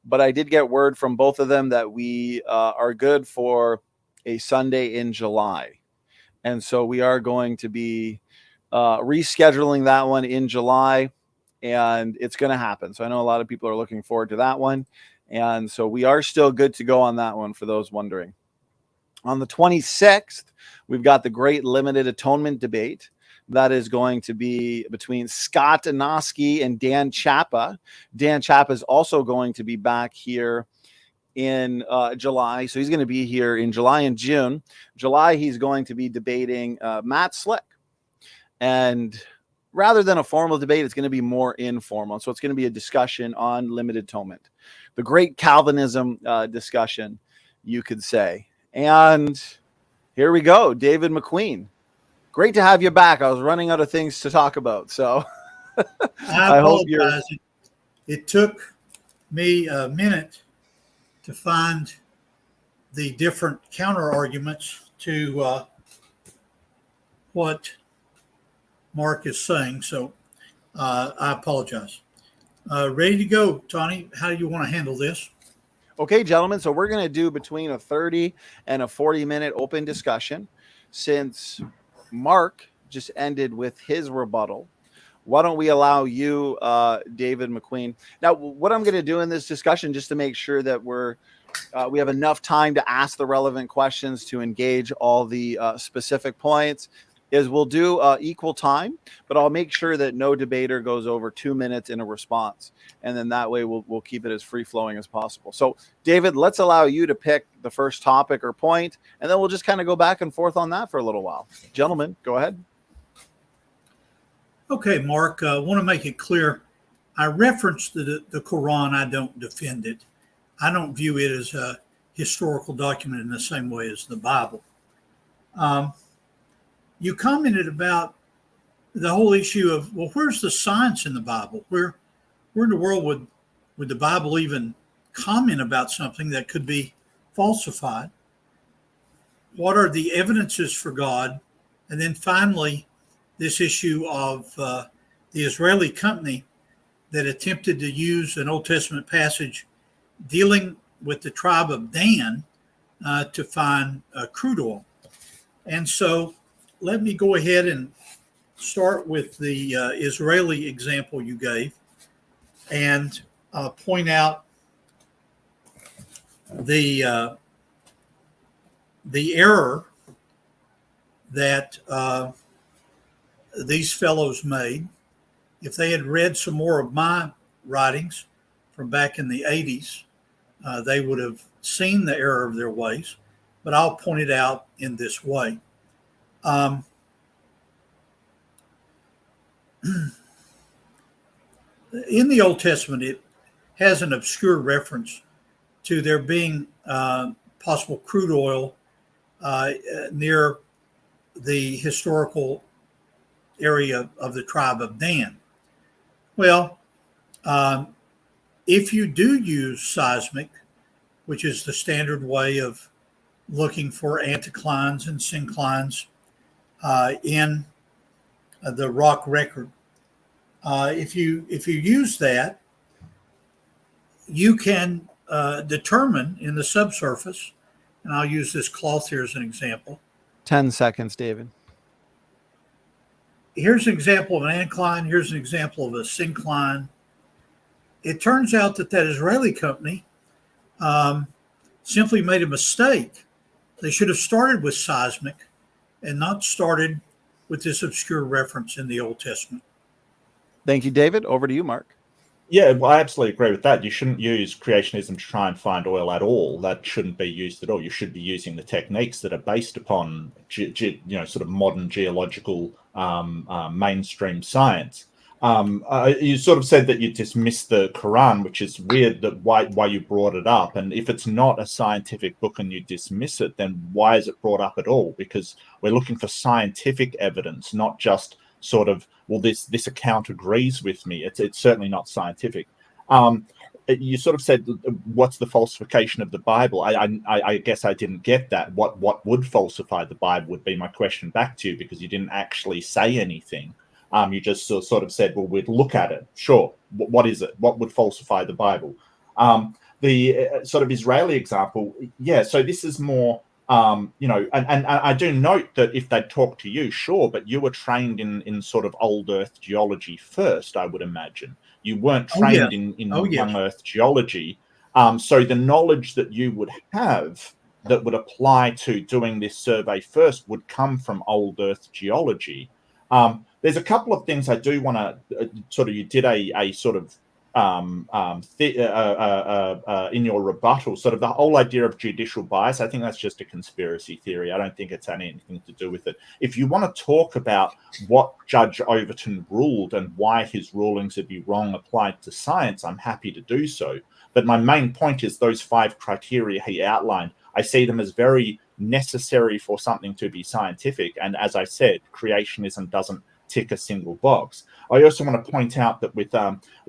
but I did get word from both of them that we are good for a Sunday in July. And so we are going to be rescheduling that one in July, and it's going to happen. So I know a lot of people are looking forward to that one. And so we are still good to go on that one for those wondering. On the 26th, we've got the Great Limited Atonement debate. That is going to be between Scott Anoski and Dan Chapa. Dan Chapa is also going to be back here in July. So he's going to be here in July and June. July, he's going to be debating Matt Slick. And rather than a formal debate, it's going to be more informal. So it's going to be a discussion on limited atonement. The great Calvinism discussion, you could say. And here we go, David McQueen. Great to have you back. I was running out of things to talk about, so I hope you're. It took me a minute to find the different counter arguments to what Mark is saying, so I apologize. Ready to go, Tony? How do you want to handle this? Okay, gentlemen, so we're going to do between a 30 and a 40-minute open discussion. since Mark just ended with his rebuttal, why don't we allow you, David McQueen? Now, what I'm going to do in this discussion, just to make sure that we have enough time to ask the relevant questions to engage all the specific points, is we'll do equal time, but I'll make sure that no debater goes over 2 minutes in a response. And then that way we'll keep it as free flowing as possible. So David, let's allow you to pick the first topic or point, and then we'll just kind of go back and forth on that for a little while. Gentlemen, go ahead. Okay, Mark, I want to make it clear. I referenced the Quran. I don't defend it. I don't view it as a historical document in the same way as the Bible. You commented about the whole issue of, well, where's the science in the Bible? Where in the world would the Bible even comment about something that could be falsified? What are the evidences for God? And then finally, this issue of the Israeli company that attempted to use an Old Testament passage dealing with the tribe of Dan to find crude oil. And so let me go ahead and start with the Israeli example you gave and point out the error that these fellows made. If they had read some more of my writings from back in the 80s, they would have seen the error of their ways, but I'll point it out in this way. In the Old Testament, it has an obscure reference to there being possible crude oil near the historical area of the tribe of Dan. Well, if you do use seismic, which is the standard way of looking for anticlines and synclines in the rock record, if you use that, you can determine in the subsurface, and I'll use this cloth here as an example. 10 seconds, David. Here's an example of an anticline. Here's an example of a syncline. It turns out that Israeli company simply made a mistake. They should have started with seismic and not started with this obscure reference in the Old Testament. Thank you, David. Over to you, Mark. Yeah, well, I absolutely agree with that. You shouldn't use creationism to try and find oil at all. That shouldn't be used at all. You should be using the techniques that are based upon, sort of modern geological mainstream science. You sort of said that you dismissed the Quran, which is weird. That why you brought it up, and if it's not a scientific book and you dismiss it, then why is it brought up at all? Because we're looking for scientific evidence, not just sort of, well, this account agrees with me. It's certainly not scientific. You sort of said, what's the falsification of the Bible? I guess I didn't get that. What would falsify the Bible would be my question back to you, because you didn't actually say anything. You just sort of said, well, we'd look at it. Sure. What is it? What would falsify the Bible? The sort of Israeli example, yeah, so this is more, and I do note that if they'd talk to you, sure, but you were trained in sort of old Earth geology first, I would imagine. You weren't trained in young Earth geology. So the knowledge that you would have that would apply to doing this survey first would come from old Earth geology. There's a couple of things I do want to sort of, you did a sort of in your rebuttal, sort of the whole idea of judicial bias. I think that's just a conspiracy theory. I don't think it's had anything to do with it. If you want to talk about what Judge Overton ruled and why his rulings would be wrong applied to science, I'm happy to do so. But my main point is those 5 criteria he outlined, I see them as very necessary for something to be scientific. And as I said, creationism doesn't tick a single box. I also want to point out that with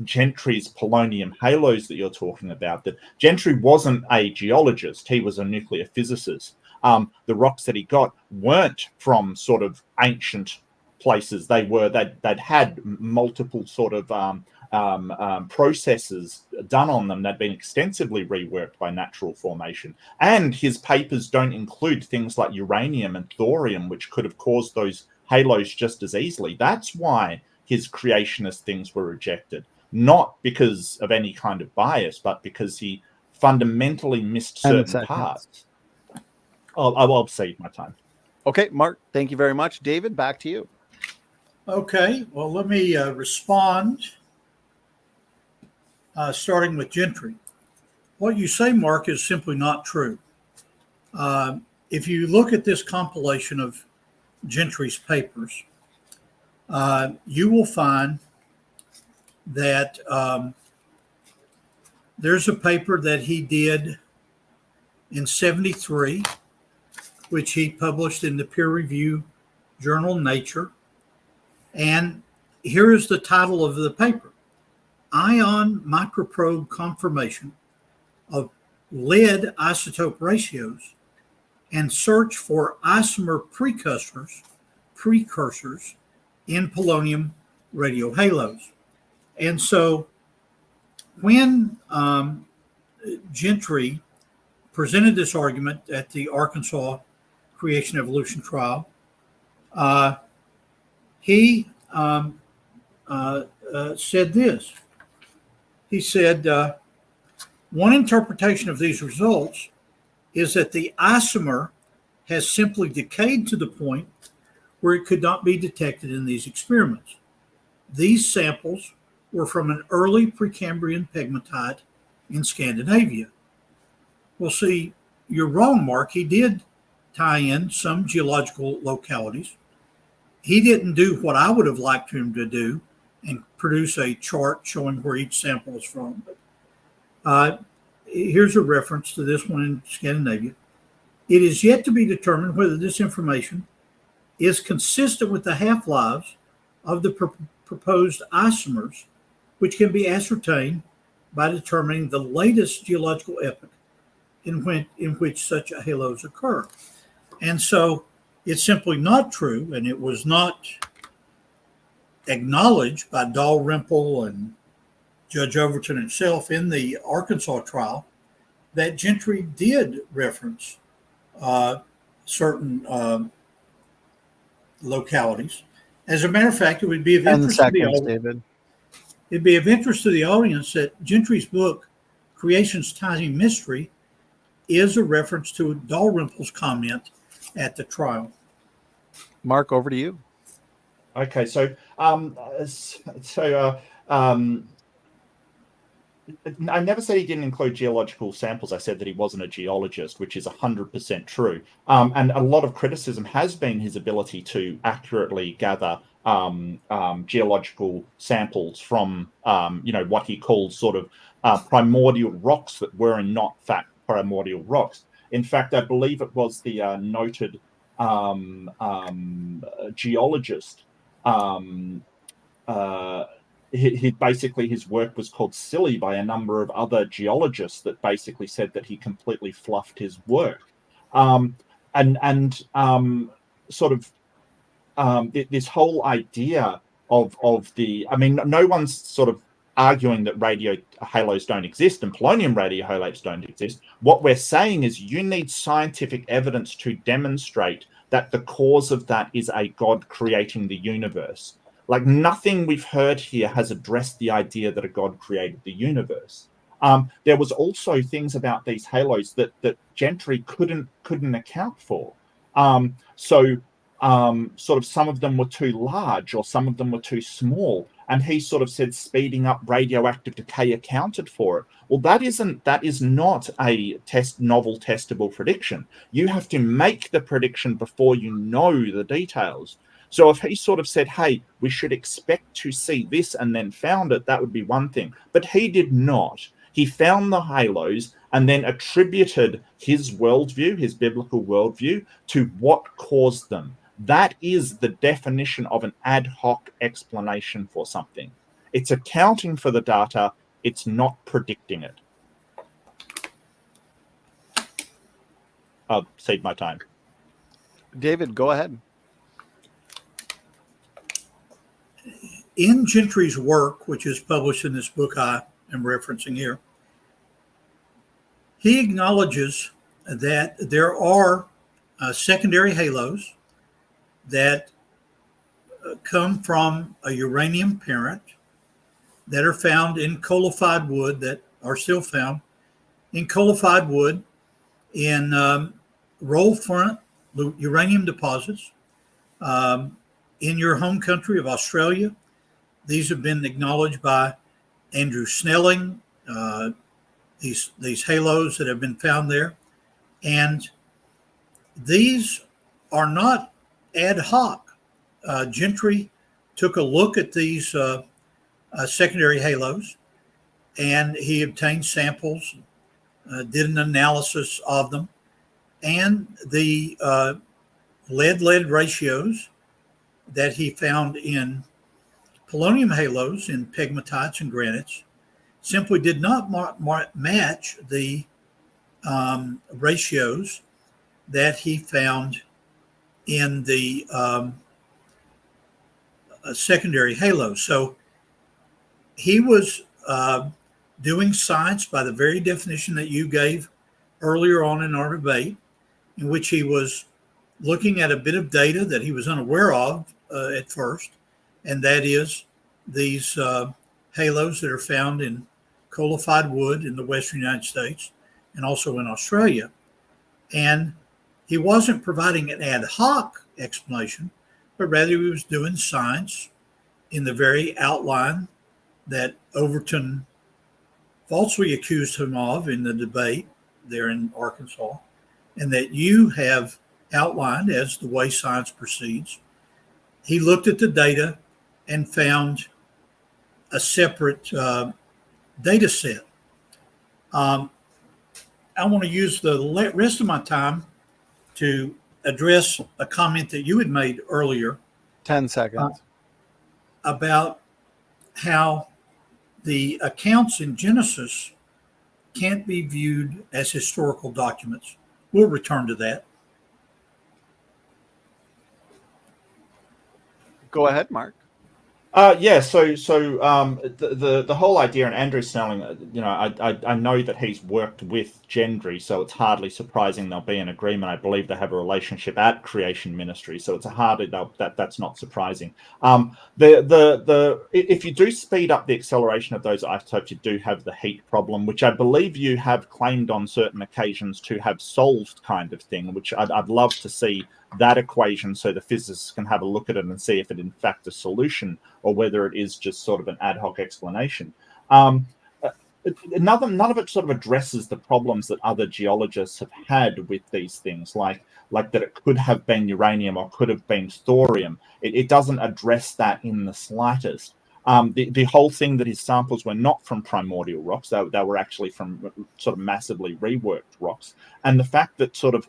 Gentry's polonium halos that you're talking about, that Gentry wasn't a geologist, he was a nuclear physicist. The rocks that he got weren't from sort of ancient places. They'd had multiple sort of processes done on them that had been extensively reworked by natural formation. And his papers don't include things like uranium and thorium, which could have caused those halos just as easily. That's why his creationist things were rejected, not because of any kind of bias, but because he fundamentally missed certain parts. I'll save my time. Okay, Mark, thank you very much. David, back to you. Okay, well, let me respond, starting with Gentry. What you say, Mark, is simply not true. If you look at this compilation of Gentry's papers, you will find that there's a paper that he did in 73, which he published in the peer review journal Nature. And here is the title of the paper: Ion Microprobe Confirmation of Lead Isotope Ratios and Search for Isomer Precursors in Polonium Radiohalos. And so when Gentry presented this argument at the Arkansas Creation Evolution trial, he said this. He said, one interpretation of these results is that the isomer has simply decayed to the point where it could not be detected in these experiments. These samples were from an early Precambrian pegmatite in Scandinavia. Well, see, you're wrong, Mark. He did tie in some geological localities. He didn't do what I would have liked him to do and produce a chart showing where each sample is from. But here's a reference to this one in Scandinavia. It is yet to be determined whether this information is consistent with the half-lives of the proposed isomers, which can be ascertained by determining the latest geological epoch in which such halos occur. And so it's simply not true, and it was not acknowledged by Dalrymple and Judge Overton himself in the Arkansas trial, that Gentry did reference certain localities. As a matter of fact, it would be of interest to the audience. It'd be of interest to the audience that Gentry's book, Creation's Tiny Mystery, is a reference to Dalrymple's comment at the trial. Mark, over to you. Okay, so I never said he didn't include geological samples. I said that he wasn't a geologist, which is 100% true. And a lot of criticism has been his ability to accurately gather geological samples from, what he calls sort of primordial rocks that were not fact primordial rocks. In fact, I believe it was the noted geologist. He basically, his work was called silly by a number of other geologists that basically said that he completely fluffed his work. This whole idea of the, I mean, no one's sort of arguing that radio halos don't exist and polonium radio halos don't exist. What we're saying is you need scientific evidence to demonstrate that the cause of that is a God creating the universe. Like, nothing we've heard here has addressed the idea that a God created the universe. There was also things about these halos that Gentry couldn't account for. Sort of some of them were too large or some of them were too small. And he sort of said speeding up radioactive decay accounted for it. Well, that is not a novel testable prediction. You have to make the prediction before you know the details. So if he sort of said, hey, we should expect to see this and then found it, that would be one thing. But he did not. He found the halos and then attributed his worldview, his biblical worldview, to what caused them. That is the definition of an ad hoc explanation for something. It's accounting for the data. It's not predicting it. I'll save my time. David, go ahead. in Gentry's work, which is published in this book I am referencing here, he acknowledges that there are secondary halos that come from a uranium parent that are found in coalified wood, that are still found in coalified wood in roll front uranium deposits in your home country of Australia. These have been acknowledged by Andrew Snelling, these halos that have been found there. And these are not ad hoc. Gentry took a look at these secondary halos, and he obtained samples, did an analysis of them, and the lead-lead ratios that he found in polonium halos in pegmatites and granites simply did not match the ratios that he found in the secondary halos. So he was doing science by the very definition that you gave earlier on in our debate, in which he was looking at a bit of data that he was unaware of at first, and that is these halos that are found in coalified wood in the Western United States and also in Australia. And he wasn't providing an ad hoc explanation, but rather he was doing science in the very outline that Overton falsely accused him of in the debate there in Arkansas, and that you have outlined as the way science proceeds. He looked at the data and found a separate data set. I want to use the rest of my time to address a comment that you had made earlier. 10 seconds. About how the accounts in Genesis can't be viewed as historical documents. We'll return to that. Go ahead, Mark. Yeah, so the whole idea, and Andrew Snelling, I know that he's worked with Gentry, so it's hardly surprising they'll be in agreement. I believe they have a relationship at Creation Ministries, so it's that's not surprising. If you do speed up the acceleration of those isotopes, you do have the heat problem, which I believe you have claimed on certain occasions to have solved, kind of thing, which I'd love to see that equation so the physicists can have a look at it and see if it in fact a solution or whether it is just sort of an ad hoc explanation. None of it sort of addresses the problems that other geologists have had with these things, like that it could have been uranium or could have been thorium. It doesn't address that in the slightest. The whole thing that his samples were not from primordial rocks, they were actually from sort of massively reworked rocks. And the fact that sort of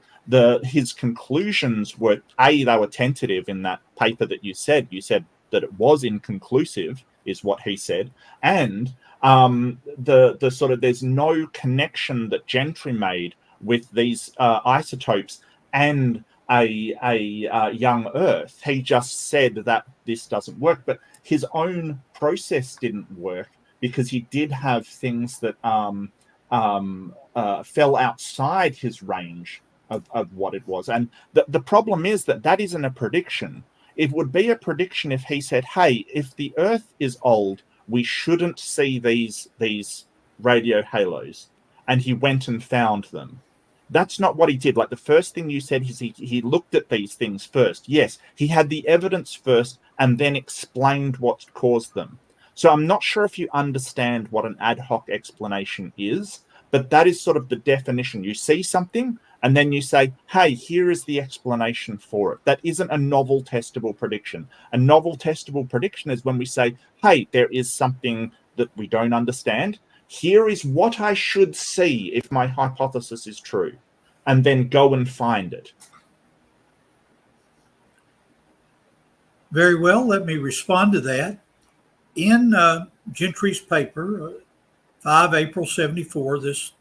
his conclusions were, they were tentative in that paper that you said that it was inconclusive, is what he said. And the sort of, there's no connection that Gentry made with these isotopes and a young Earth. He just said that this doesn't work, but his own process didn't work because he did have things that fell outside his range of what it was. And the problem is that isn't a prediction. It would be a prediction if he said, hey, if the Earth is old, we shouldn't see these radio halos. And he went and found them. That's not what he did. Like the first thing you said is he looked at these things first. Yes, he had the evidence first and then explained what caused them. So I'm not sure if you understand what an ad hoc explanation is, but that is sort of the definition. You see something and then you say, hey, here is the explanation for it. That isn't a novel testable prediction. A novel testable prediction is when we say, hey, there is something that we don't understand. Here is what I should see if my hypothesis is true, and then go and find it. Very well. Let me respond to that. In Gentry's paper, 5 April 74, this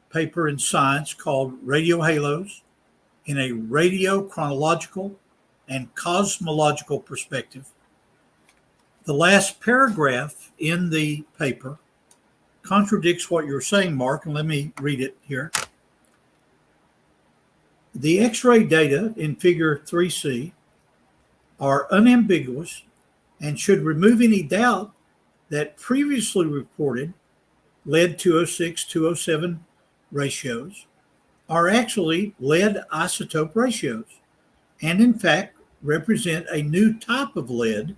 paper in Science called Radio Halos in a Radio Chronological and Cosmological Perspective, The last paragraph in the paper contradicts what you're saying, Mark, and let me read it here. The X-ray data in figure 3C are unambiguous and should remove any doubt that previously reported lead 206-207 ratios are actually lead isotope ratios, and in fact represent a new type of lead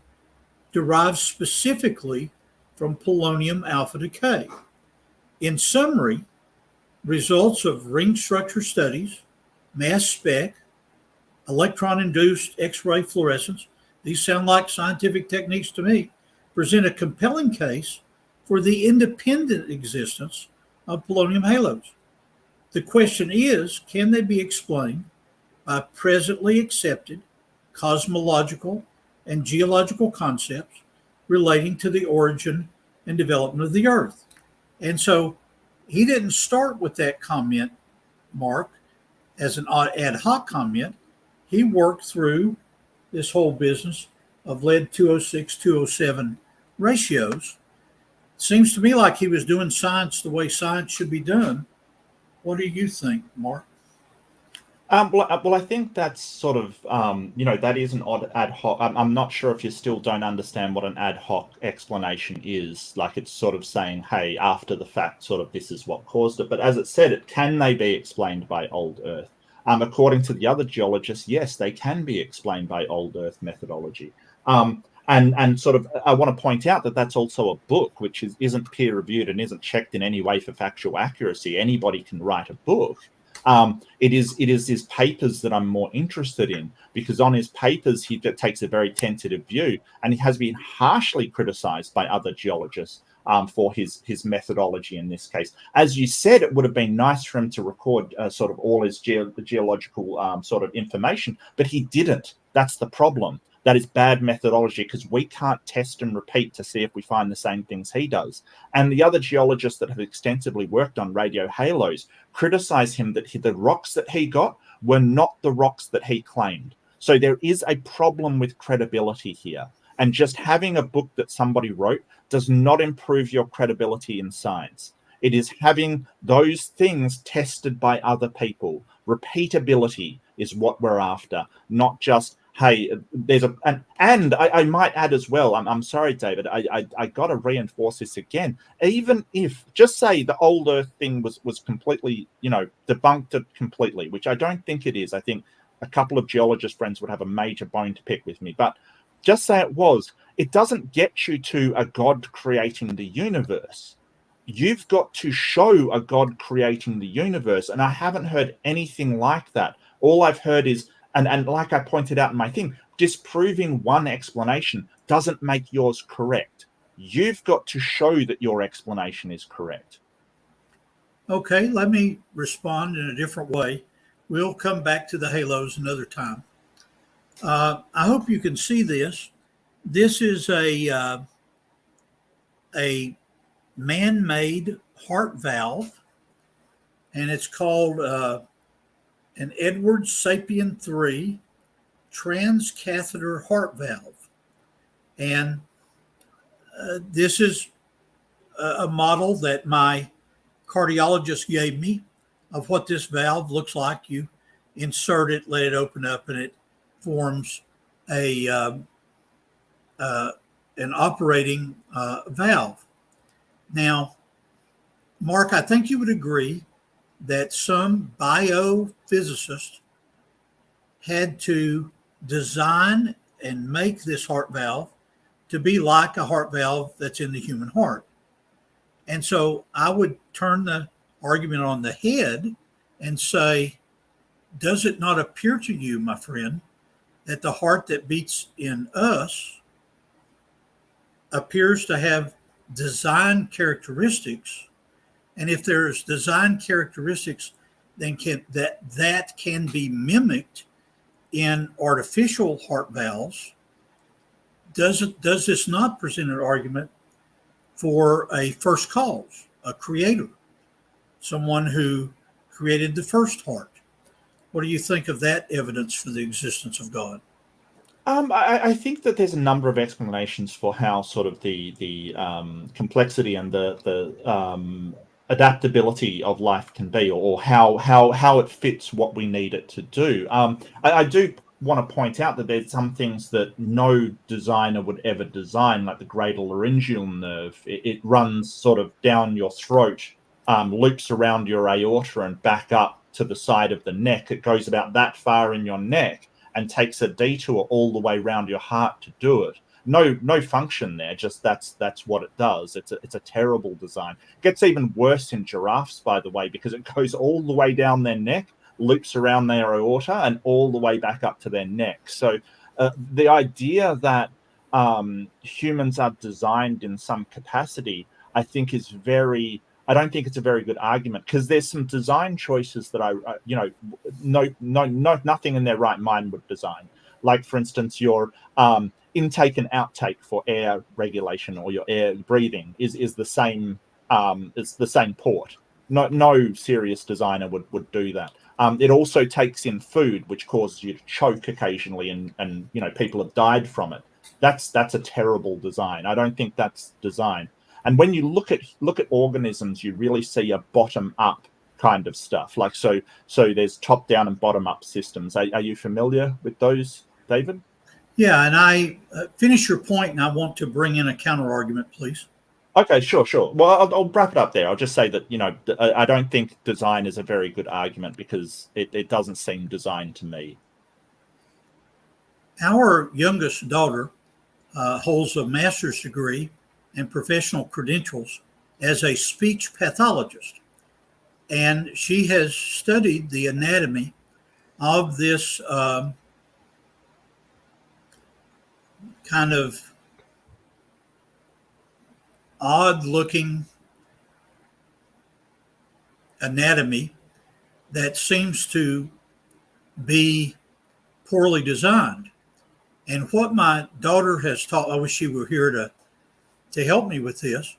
derived specifically from polonium alpha decay. In summary, results of ring structure studies, mass spec, electron-induced X-ray fluorescence, these sound like scientific techniques to me, present a compelling case for the independent existence of polonium halos. The question is, can they be explained by presently accepted cosmological and geological concepts relating to the origin and development of the Earth? And so he didn't start with that comment, Mark, as an ad hoc comment. He worked through this whole business of lead 206-207 ratios. Seems to me like he was doing science the way science should be done. What do you think, Mark? Well, I think that's sort of, that is an odd ad hoc. I'm not sure if you still don't understand what an ad hoc explanation is. Like, it's sort of saying, hey, after the fact, sort of this is what caused it. But as it said, can they be explained by old Earth? According to the other geologists, yes, they can be explained by old Earth methodology. And sort of, I want to point out that that's also a book, which isn't peer reviewed and isn't checked in any way for factual accuracy. Anybody can write a book. It is his papers that I'm more interested in, because on his papers he takes a very tentative view, and he has been harshly criticized by other geologists for his methodology in this case. As you said, it would have been nice for him to record sort of all his geological sort of information, but he didn't. That's the problem. That is bad methodology, because we can't test and repeat to see if we find the same things he does. And the other geologists that have extensively worked on radio halos criticize him that the rocks that he got were not the rocks that he claimed. So there is a problem with credibility here. And just having a book that somebody wrote does not improve your credibility in science. It is having those things tested by other people. Repeatability is what we're after, not just, hey, there's and I might add as well, I'm sorry, David, I got to reinforce this again. Even if, just say the old Earth thing was completely, debunked it completely, which I don't think it is. I think a couple of geologist friends would have a major bone to pick with me. But just say it doesn't get you to a God creating the universe. You've got to show a God creating the universe. And I haven't heard anything like that. All I've heard is, and like I pointed out in my thing, disproving one explanation doesn't make yours correct. You've got to show that your explanation is correct. Okay, let me respond in a different way. We'll come back to the halos another time. I hope you can see this. This is a man-made heart valve, and it's called an Edwards Sapien 3 transcatheter heart valve. And this is a model that my cardiologist gave me of what this valve looks like. You insert it, let it open up, and it forms an operating valve. Now, Mark, I think you would agree that some biophysicists had to design and make this heart valve to be like a heart valve that's in the human heart. And so I would turn the argument on the head and say, does it not appear to you, my friend, that the heart that beats in us appears to have design characteristics? And if there's design characteristics, then that can be mimicked in artificial heart valves. Does this not present an argument for a first cause, a creator, someone who created the first heart? What do you think of that evidence for the existence of God? I think that there's a number of explanations for how sort of the complexity and the adaptability of life can be, or how it fits what we need it to do. I do want to point out that there's some things that no designer would ever design, like the greater laryngeal nerve. It runs sort of down your throat, loops around your aorta and back up to the side of the neck. It goes about that far in your neck and takes a detour all the way around your heart to do it. No function there. Just that's what it does. It's a terrible design. It gets even worse in giraffes, by the way, because it goes all the way down their neck, loops around their aorta, and all the way back up to their neck. So the idea that humans are designed in some capacity, I think, is very. I don't think it's a very good argument, because there's some design choices that nothing in their right mind would design. Like, for instance, your intake and outtake for air regulation, or your air breathing is the same. It's the same port. No serious designer would do that. It also takes in food, which causes you to choke occasionally, and people have died from it. That's a terrible design. I don't think that's design. And when you look at organisms, you really see a bottom up kind of stuff. Like so there's top down and bottom up systems. Are you familiar with those, David? Yeah, and I finish your point, and I want to bring in a counter argument, please. Okay, sure. Well, I'll wrap it up there. I'll just say that I don't think design is a very good argument, because it doesn't seem designed to me. Our youngest daughter holds a master's degree and professional credentials as a speech pathologist. And she has studied the anatomy of this kind of odd-looking anatomy that seems to be poorly designed. And what my daughter has taught, I wish she were here to help me with this,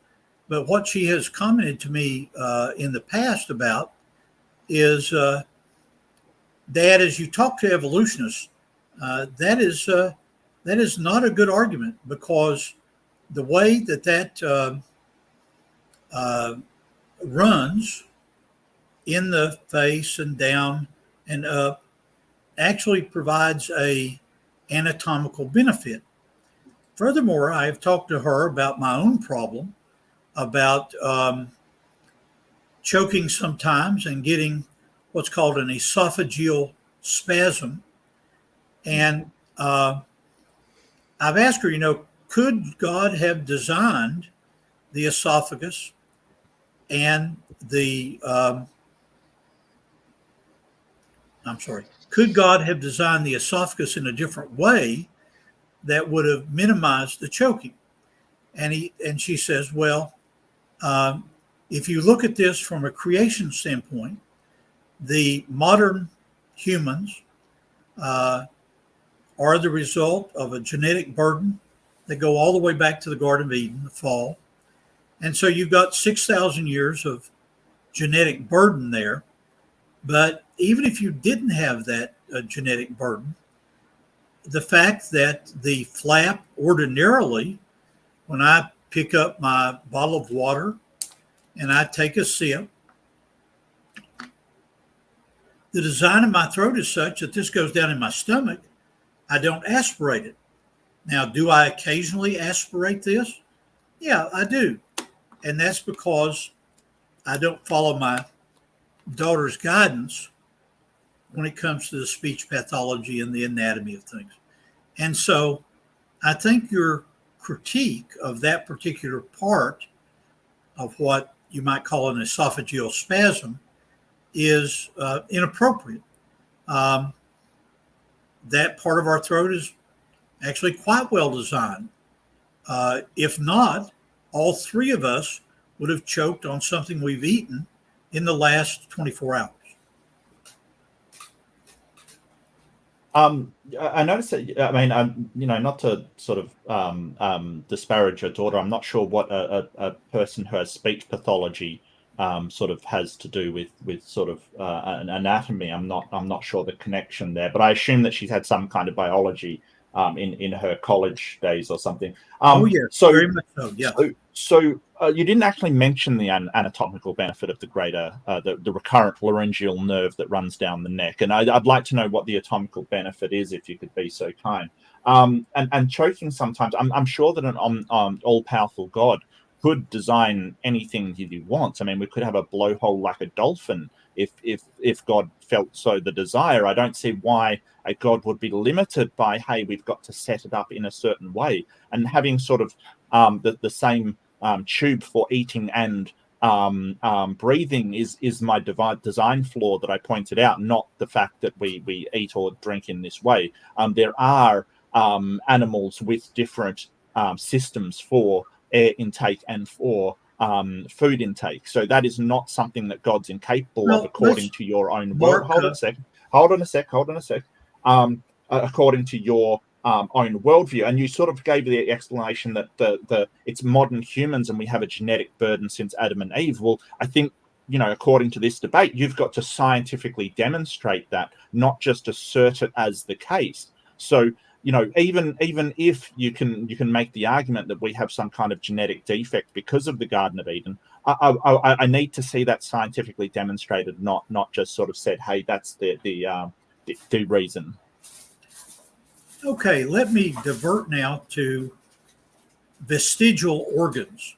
but what she has commented to me in the past about is, Dad, as you talk to evolutionists, that is not a good argument, because the way that runs in the face and down and up actually provides a anatomical benefit. Furthermore, I have talked to her about my own problem, about choking sometimes and getting what's called an esophageal spasm. And I've asked her, could God have designed the esophagus and could God have designed the esophagus in a different way that would have minimized the choking? And she says, well, if you look at this from a creation standpoint, the modern humans are the result of a genetic burden that go all the way back to the Garden of Eden, the fall. And so you've got 6,000 years of genetic burden there. But even if you didn't have that genetic burden, the fact that the flap ordinarily, when I pick up my bottle of water and I take a sip, the design of my throat is such that this goes down in my stomach. I don't aspirate it. Now, do I occasionally aspirate this? Yeah, I do. And that's because I don't follow my daughter's guidance when it comes to the speech pathology and the anatomy of things. And so I think your critique of that particular part of what you might call an esophageal spasm is inappropriate. That part of our throat is actually quite well designed. If not, all three of us would have choked on something we've eaten in the last 24 hours. I noticed that, I mean, not to sort of disparage your daughter, I'm not sure what a person who has speech pathology sort of has to do with sort of an anatomy. I'm not sure the connection there, but I assume that she's had some kind of biology in her college days or something. Oh yeah, so very much so. Yeah. So you didn't actually mention the anatomical benefit of the greater, the recurrent laryngeal nerve that runs down the neck, and I'd like to know what the anatomical benefit is, if you could be so kind. And choking sometimes, I'm sure that an all-powerful God could design anything he wants. I mean, we could have a blowhole like a dolphin if God felt so the desire. I don't see why a God would be limited by, hey, we've got to set it up in a certain way, and having sort of the same tube for eating and breathing is my design flaw that I pointed out, not the fact that we eat or drink in this way. There are animals with different systems for air intake and for food intake. So that is not something that God's incapable of, according to your own word. Hold on a sec. According to your own worldview, and you sort of gave the explanation that it's modern humans and we have a genetic burden since Adam and Eve. Well, I think, according to this debate, you've got to scientifically demonstrate that, not just assert it as the case. So, even if you can make the argument that we have some kind of genetic defect because of the Garden of Eden, I need to see that scientifically demonstrated, not just sort of said, hey, that's the reason. Okay, let me divert now to vestigial organs.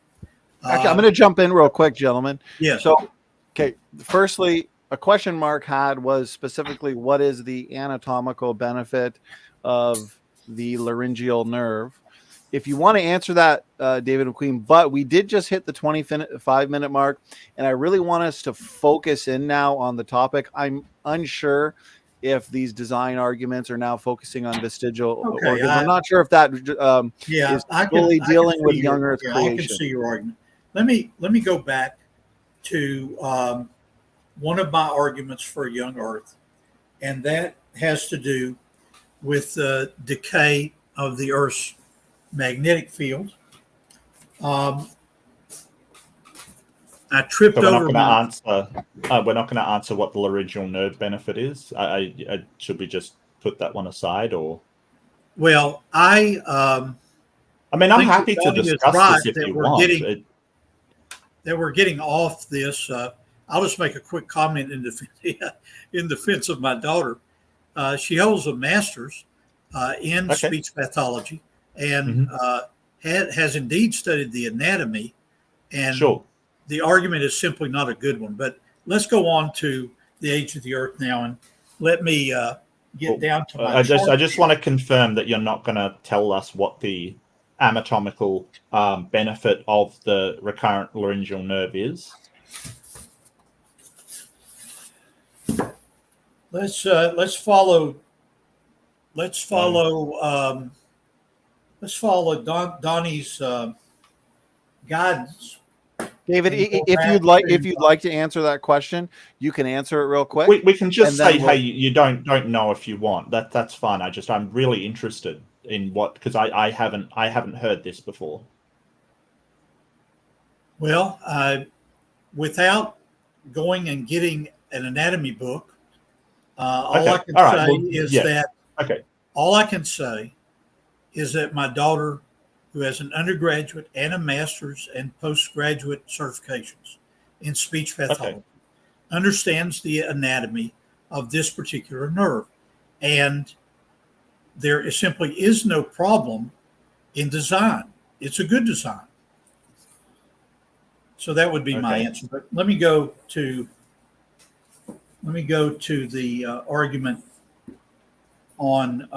Actually, I'm going to jump in real quick, gentlemen. Yes. So, okay, firstly, a question Mark had was specifically, what is the anatomical benefit of the laryngeal nerve? If you want to answer that, David McQueen, but we did just hit the 25-minute mark, and I really want us to focus in now on the topic. I'm unsure if these design arguments are now focusing on vestigial organs. I'm not sure if that is fully dealing with young Earth creation. I can see your argument. Let me go back to one of my arguments for young Earth, and that has to do with the decay of the Earth's magnetic field. I tripped over. We're not going to answer what the laryngeal nerve benefit is. Should we just put that one aside, or? Well, I'm happy to discuss this if you want. That we're getting off this. I'll just make a quick comment in defense of my daughter. She holds a master's in speech pathology, and has indeed studied the anatomy. And sure. The argument is simply not a good one. But let's go on to the age of the Earth now, and let me get down to my. I just want to confirm that you're not going to tell us what the anatomical benefit of the recurrent laryngeal nerve is. Let's follow Donny's guidance. David, if you'd like to answer that question, you can answer it real quick. We can just say, hey, you don't know if you want. That's fine. I'm really interested in what, because I haven't heard this before. Well, without going and getting an anatomy book, all I can say is that my daughter, who has an undergraduate and a master's and postgraduate certifications in speech pathology, understands the anatomy of this particular nerve. And there simply is no problem in design. It's a good design. So that would be my answer. But let me go to the argument on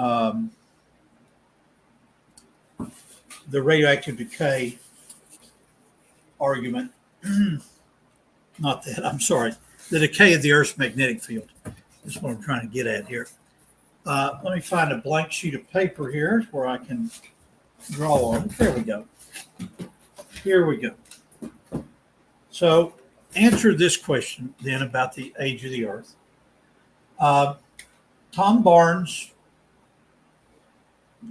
the radioactive decay argument. Not that, I'm sorry. The decay of the Earth's magnetic field is what I'm trying to get at here. Let me find a blank sheet of paper here where I can draw on it. There we go. Here we go. So answer this question then about the age of the Earth. Tom Barnes,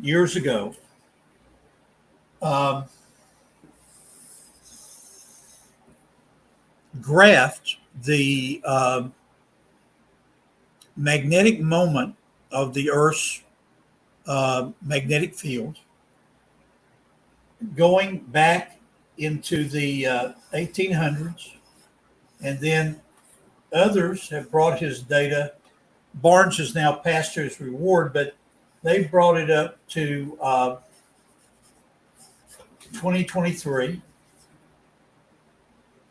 years ago, graphed the magnetic moment of the Earth's magnetic field going back into the 1800s, and then others have brought his data. Barnes has now passed to his reward, but they brought it up to 2023.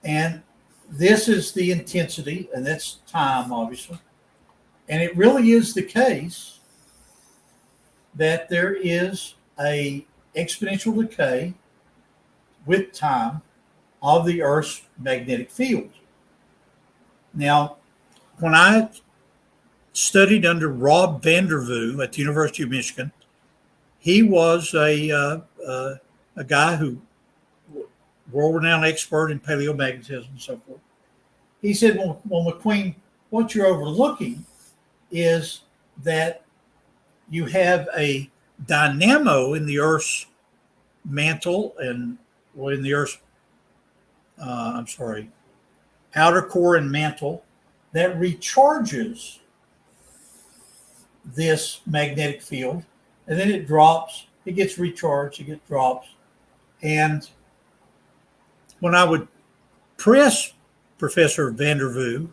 And this is the intensity, and that's time, obviously. And it really is the case that there is a exponential decay with time of the Earth's magnetic field. Now, when I studied under Rob Vandervoo at the University of Michigan, he was a guy who world-renowned expert in paleomagnetism and so forth. He said, well, McQueen, what you're overlooking is that you have a dynamo in the Earth's mantle and in the Earth's, outer core and mantle that recharges this magnetic field, and then it drops, it gets recharged, it drops. And when I would press Professor Vandervoo,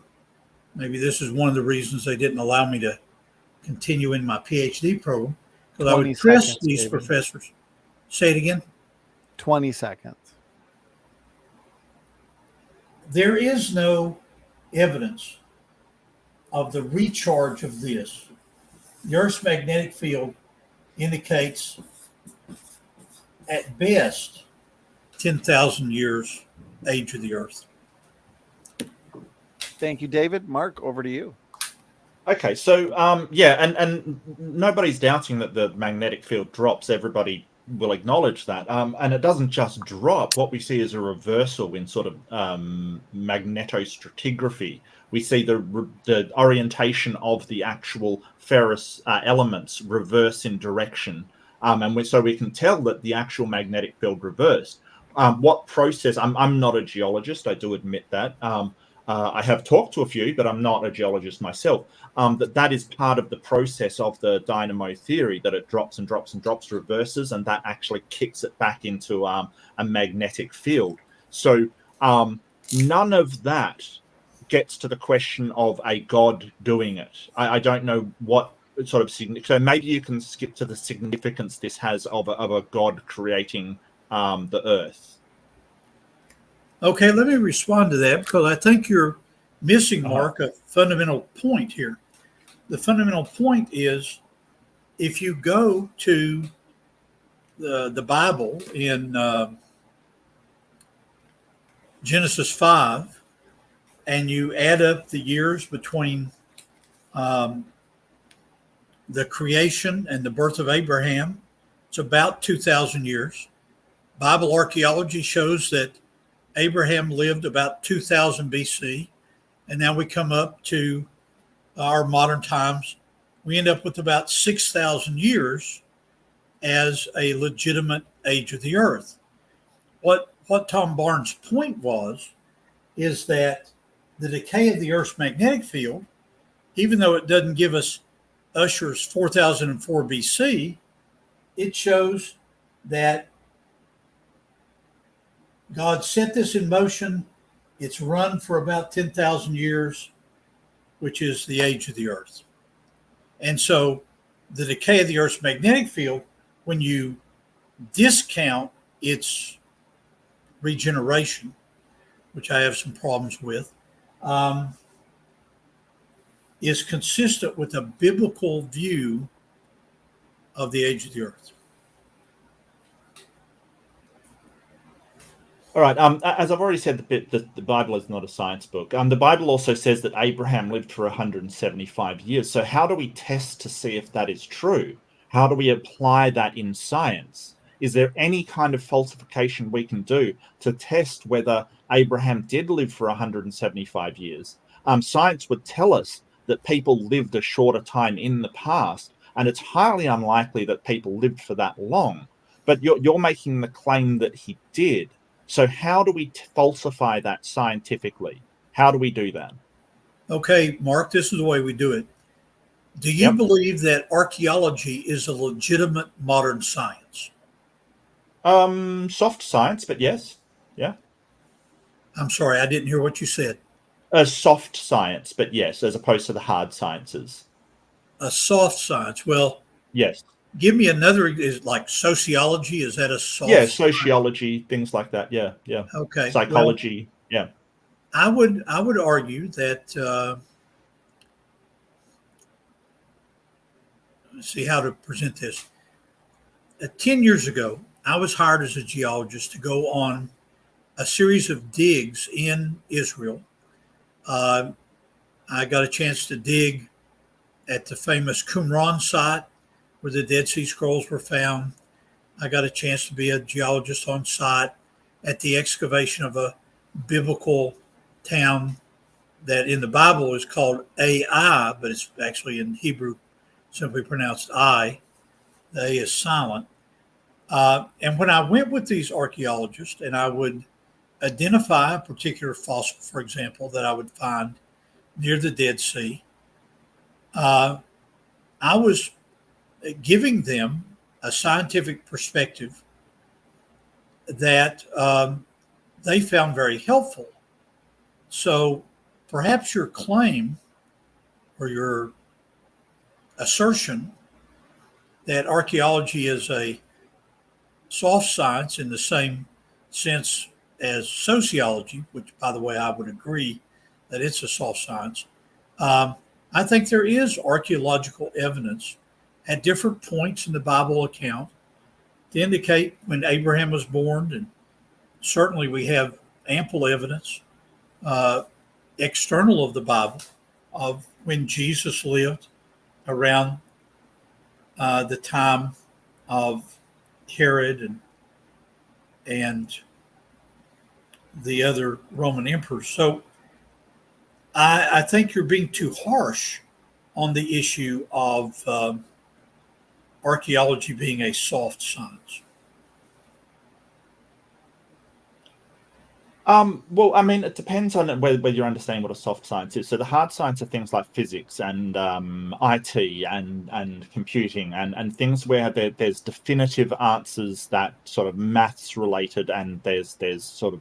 maybe this is one of the reasons they didn't allow me to continue in my PhD program, because I would press these professors. Say it again. 20 seconds. There is no evidence of the recharge of this. The Earth's magnetic field indicates, at best, 10,000 years age of the Earth. Thank you, David. Mark, over to you. Okay, so and nobody's doubting that the magnetic field drops. Everybody will acknowledge that, and it doesn't just drop. What we see is a reversal in sort of magnetostratigraphy. We see the orientation of the actual ferrous elements reverse in direction, so we can tell that the actual magnetic field reversed. What process? I'm not a geologist. I do admit that. I have talked to a few, but I'm not a geologist myself. That is part of the process of the dynamo theory, that it drops and drops and drops, reverses, and that actually kicks it back into a magnetic field. So none of that gets to the question of a God doing it. I don't know what sort of significance. So maybe you can skip to the significance this has of a God creating the Earth. Okay, let me respond to that, because I think you're missing, Mark, a fundamental point here. The fundamental point is, if you go to the Bible in Genesis 5, and you add up the years between the creation and the birth of Abraham, it's about 2,000 years. Bible archaeology shows that Abraham lived about 2000 BC, and now we come up to our modern times. We end up with about 6,000 years as a legitimate age of the Earth. What Tom Barnes' point was is that the decay of the Earth's magnetic field, even though it doesn't give us Usher's 4004 BC, it shows that God set this in motion. It's run for about 10,000 years, which is the age of the Earth. And so the decay of the Earth's magnetic field, when you discount its regeneration, which I have some problems with, is consistent with a biblical view of the age of the Earth. All right. As I've already said, the Bible is not a science book. The Bible also says that Abraham lived for 175 years. So how do we test to see if that is true? How do we apply that in science? Is there any kind of falsification we can do to test whether Abraham did live for 175 years? Science would tell us that people lived a shorter time in the past, and it's highly unlikely that people lived for that long. But you're making the claim that he did. So how do we falsify that scientifically? How do we do that? Okay, Mark, this is the way we do it. Do you Yep. believe that archaeology is a legitimate modern science? Soft science, but yes. Yeah. I'm sorry, I didn't hear what you said. A soft science, but yes, as opposed to the hard sciences. A soft science. Well, Yes. give me another. Is like sociology? Is that a Yeah, soft? sociology, things like that. Yeah, yeah. Okay. Well, Psychology. Yeah. I would argue that. Let's see how to present this. 10 years ago, I was hired as a geologist to go on a series of digs in Israel. Uh, I got a chance to dig at the famous Qumran site where the Dead Sea Scrolls were found. I got a chance to be a geologist on site at the excavation of a biblical town that in the Bible is called Ai, but it's actually in Hebrew simply pronounced I. The A is silent. And when I went with these archaeologists and I would identify a particular fossil, for example, that I would find near the Dead Sea, uh, I was giving them a scientific perspective that they found very helpful. So perhaps your claim or your assertion that archaeology is a soft science in the same sense as sociology, which, by the way, I would agree that it's a soft science. Um, I think there is archaeological evidence at different points in the Bible account to indicate when Abraham was born, and certainly we have ample evidence uh, external of the Bible of when Jesus lived around the time of Herod and the other Roman emperors. So I think you're being too harsh on the issue of archaeology being a soft science. Well, I mean, it depends on whether you understand what a soft science is. So the hard science are things like physics and IT and computing and things where there's definitive answers that sort of maths related, and there's sort of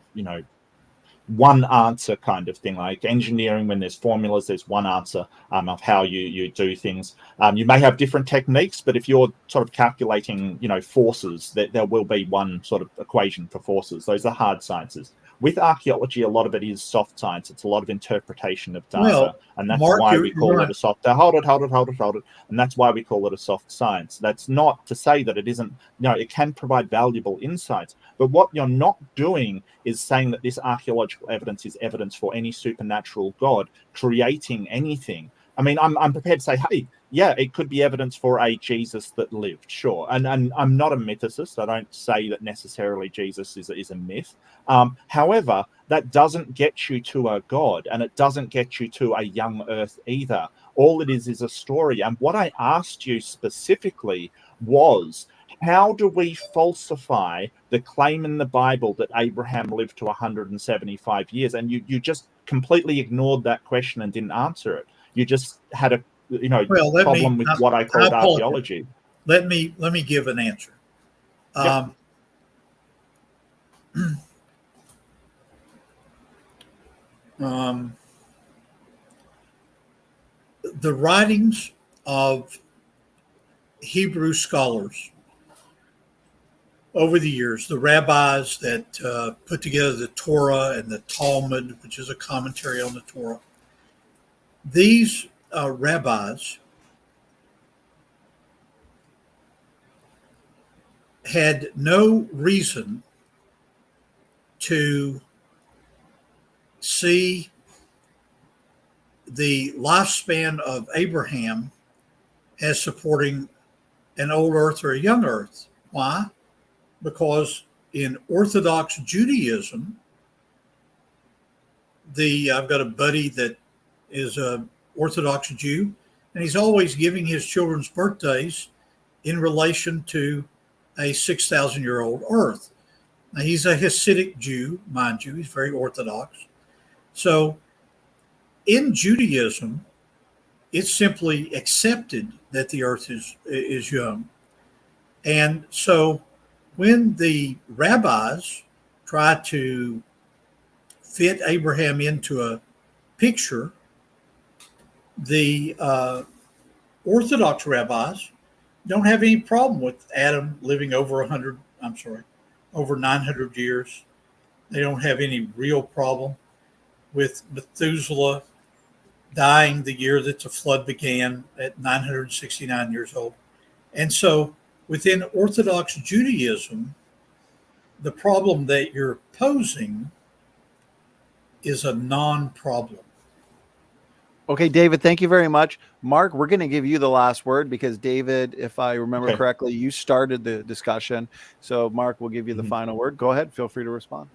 one answer kind of thing. Like engineering, when there's formulas, there's one answer of how you do things. You may have different techniques, but if you're sort of calculating forces, there will be one sort of equation for forces. Those are hard sciences. With archaeology, a lot of it is soft science. It's a lot of interpretation of data, Well, and that's Mark, why you're, we you're call it right. a soft. Hold it, and that's why we call it a soft science. That's not to say that it isn't. It can provide valuable insights, but what you're not doing is saying that this archaeological evidence is evidence for any supernatural God creating anything. I mean, I'm prepared to say, hey, yeah, it could be evidence for a Jesus that lived, sure. And I'm not a mythicist. I don't say that necessarily Jesus is a myth. However, that doesn't get you to a God, and it doesn't get you to a young Earth either. All it is a story. And what I asked you specifically was, how do we falsify the claim in the Bible that Abraham lived to 175 years? And you just completely ignored that question and didn't answer it. You just had a Well, problem with what I I called apologize. archaeology. Let me give an answer. Yep. Um, um, the writings of Hebrew scholars over the years, the rabbis that put together the Torah and the Talmud, which is a commentary on the Torah, these rabbis had no reason to see the lifespan of Abraham as supporting an old earth or a young earth. Why? Because in Orthodox Judaism, I've got a buddy that is a Orthodox Jew, and he's always giving his children's birthdays in relation to a 6,000-year-old earth. Now, he's a Hasidic Jew, mind you, he's very Orthodox. So in Judaism, It's simply accepted that the earth is young. And so when the rabbis try to fit Abraham into a picture, the Orthodox rabbis don't have any problem with Adam living over 900 years. They don't have any real problem with Methuselah dying the year that the flood began at 969 years old. And so within Orthodox Judaism, the problem that you're posing is a non-problem. Okay, David, thank you very much. Mark, we're going to give you the last word because David, if I remember correctly, you started the discussion. So Mark, we'll give you the final word. Go ahead. Feel free to respond.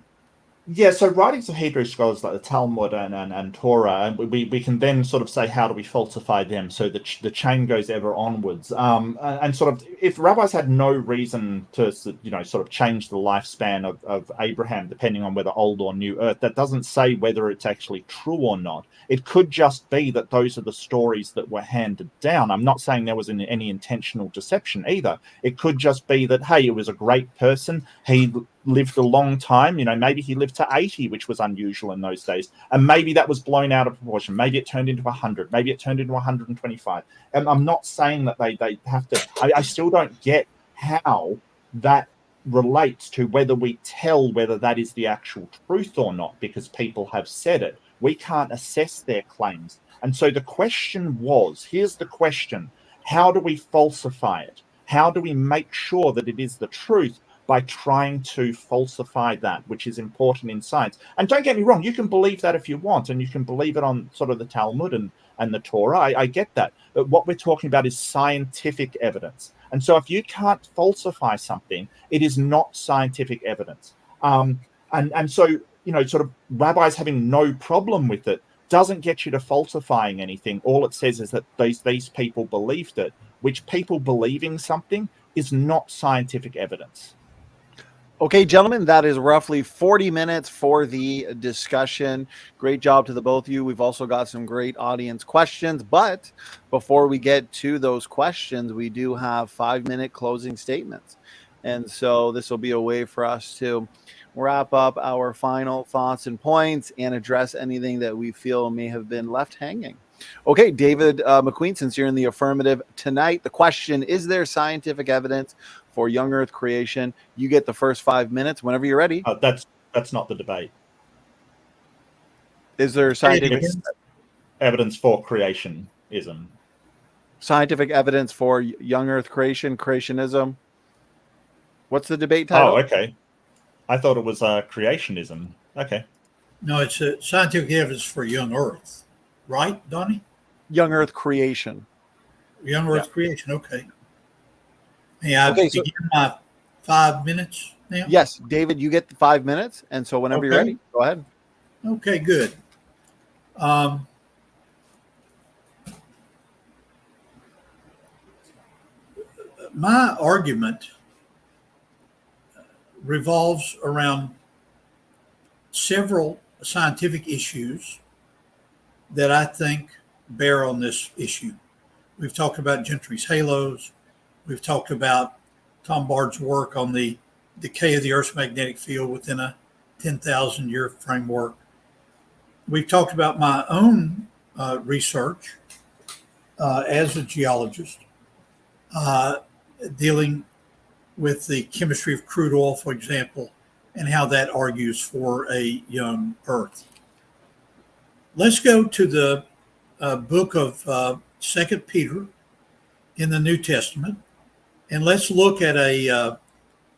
Yeah, so writings of Hebrew scholars like the Talmud and Torah, we can then sort of say, how do we falsify them? So the chain goes ever onwards. And sort of, if rabbis had no reason to, sort of change the lifespan of Abraham, depending on whether old or new earth, that doesn't say whether it's actually true or not. It could just be that those are the stories that were handed down. I'm not saying there was any intentional deception either. It could just be that, hey, it was a great person. He lived a long time. Maybe he lived to 80, which was unusual in those days. And maybe that was blown out of proportion. Maybe it turned into 100. Maybe it turned into 125. And I'm not saying that they have to. I still don't get how that relates to whether we tell whether that is the actual truth or not, because people have said it. We can't assess their claims. And so the question was, here's the question: how do we falsify it? How do we make sure that it is the truth? By trying to falsify that, which is important in science. And don't get me wrong, you can believe that if you want, and you can believe it on sort of the Talmud and the Torah. I get that. But what we're talking about is scientific evidence. And so if you can't falsify something, it is not scientific evidence. And so, sort of rabbis having no problem with it doesn't get you to falsifying anything. All it says is that these people believed it, which people believing something is not scientific evidence. Okay, gentlemen, that is roughly 40 minutes for the discussion. Great job to the both of you. We've also got some great audience questions. But before we get to those questions, we do have 5-minute closing statements. And so this will be a way for us to wrap up our final thoughts and points and address anything that we feel may have been left hanging. Okay, David McQueen, since you're in the affirmative tonight, the question: is there scientific evidence for young Earth creation? You get the first 5 minutes whenever you're ready. That's not the debate. Is there scientific evidence for creationism? Scientific evidence for young Earth creationism? What's the debate title? Oh, okay. I thought it was creationism. Okay. No, it's a scientific evidence for young Earth, right, Donny? Young Earth creation. Young Earth creation. Okay. May I begin my 5 minutes now? Yes, David, you get the 5 minutes, and so whenever you're ready, go ahead. Okay, good. My argument revolves around several scientific issues that I think bear on this issue. We've talked about Gentry's halos. We've talked about Tom Bard's work on the decay of the Earth's magnetic field within a 10,000-year framework. We've talked about my own research as a geologist, dealing with the chemistry of crude oil, for example, and how that argues for a young Earth. Let's go to the book of 2 Peter in the New Testament, and let's look at a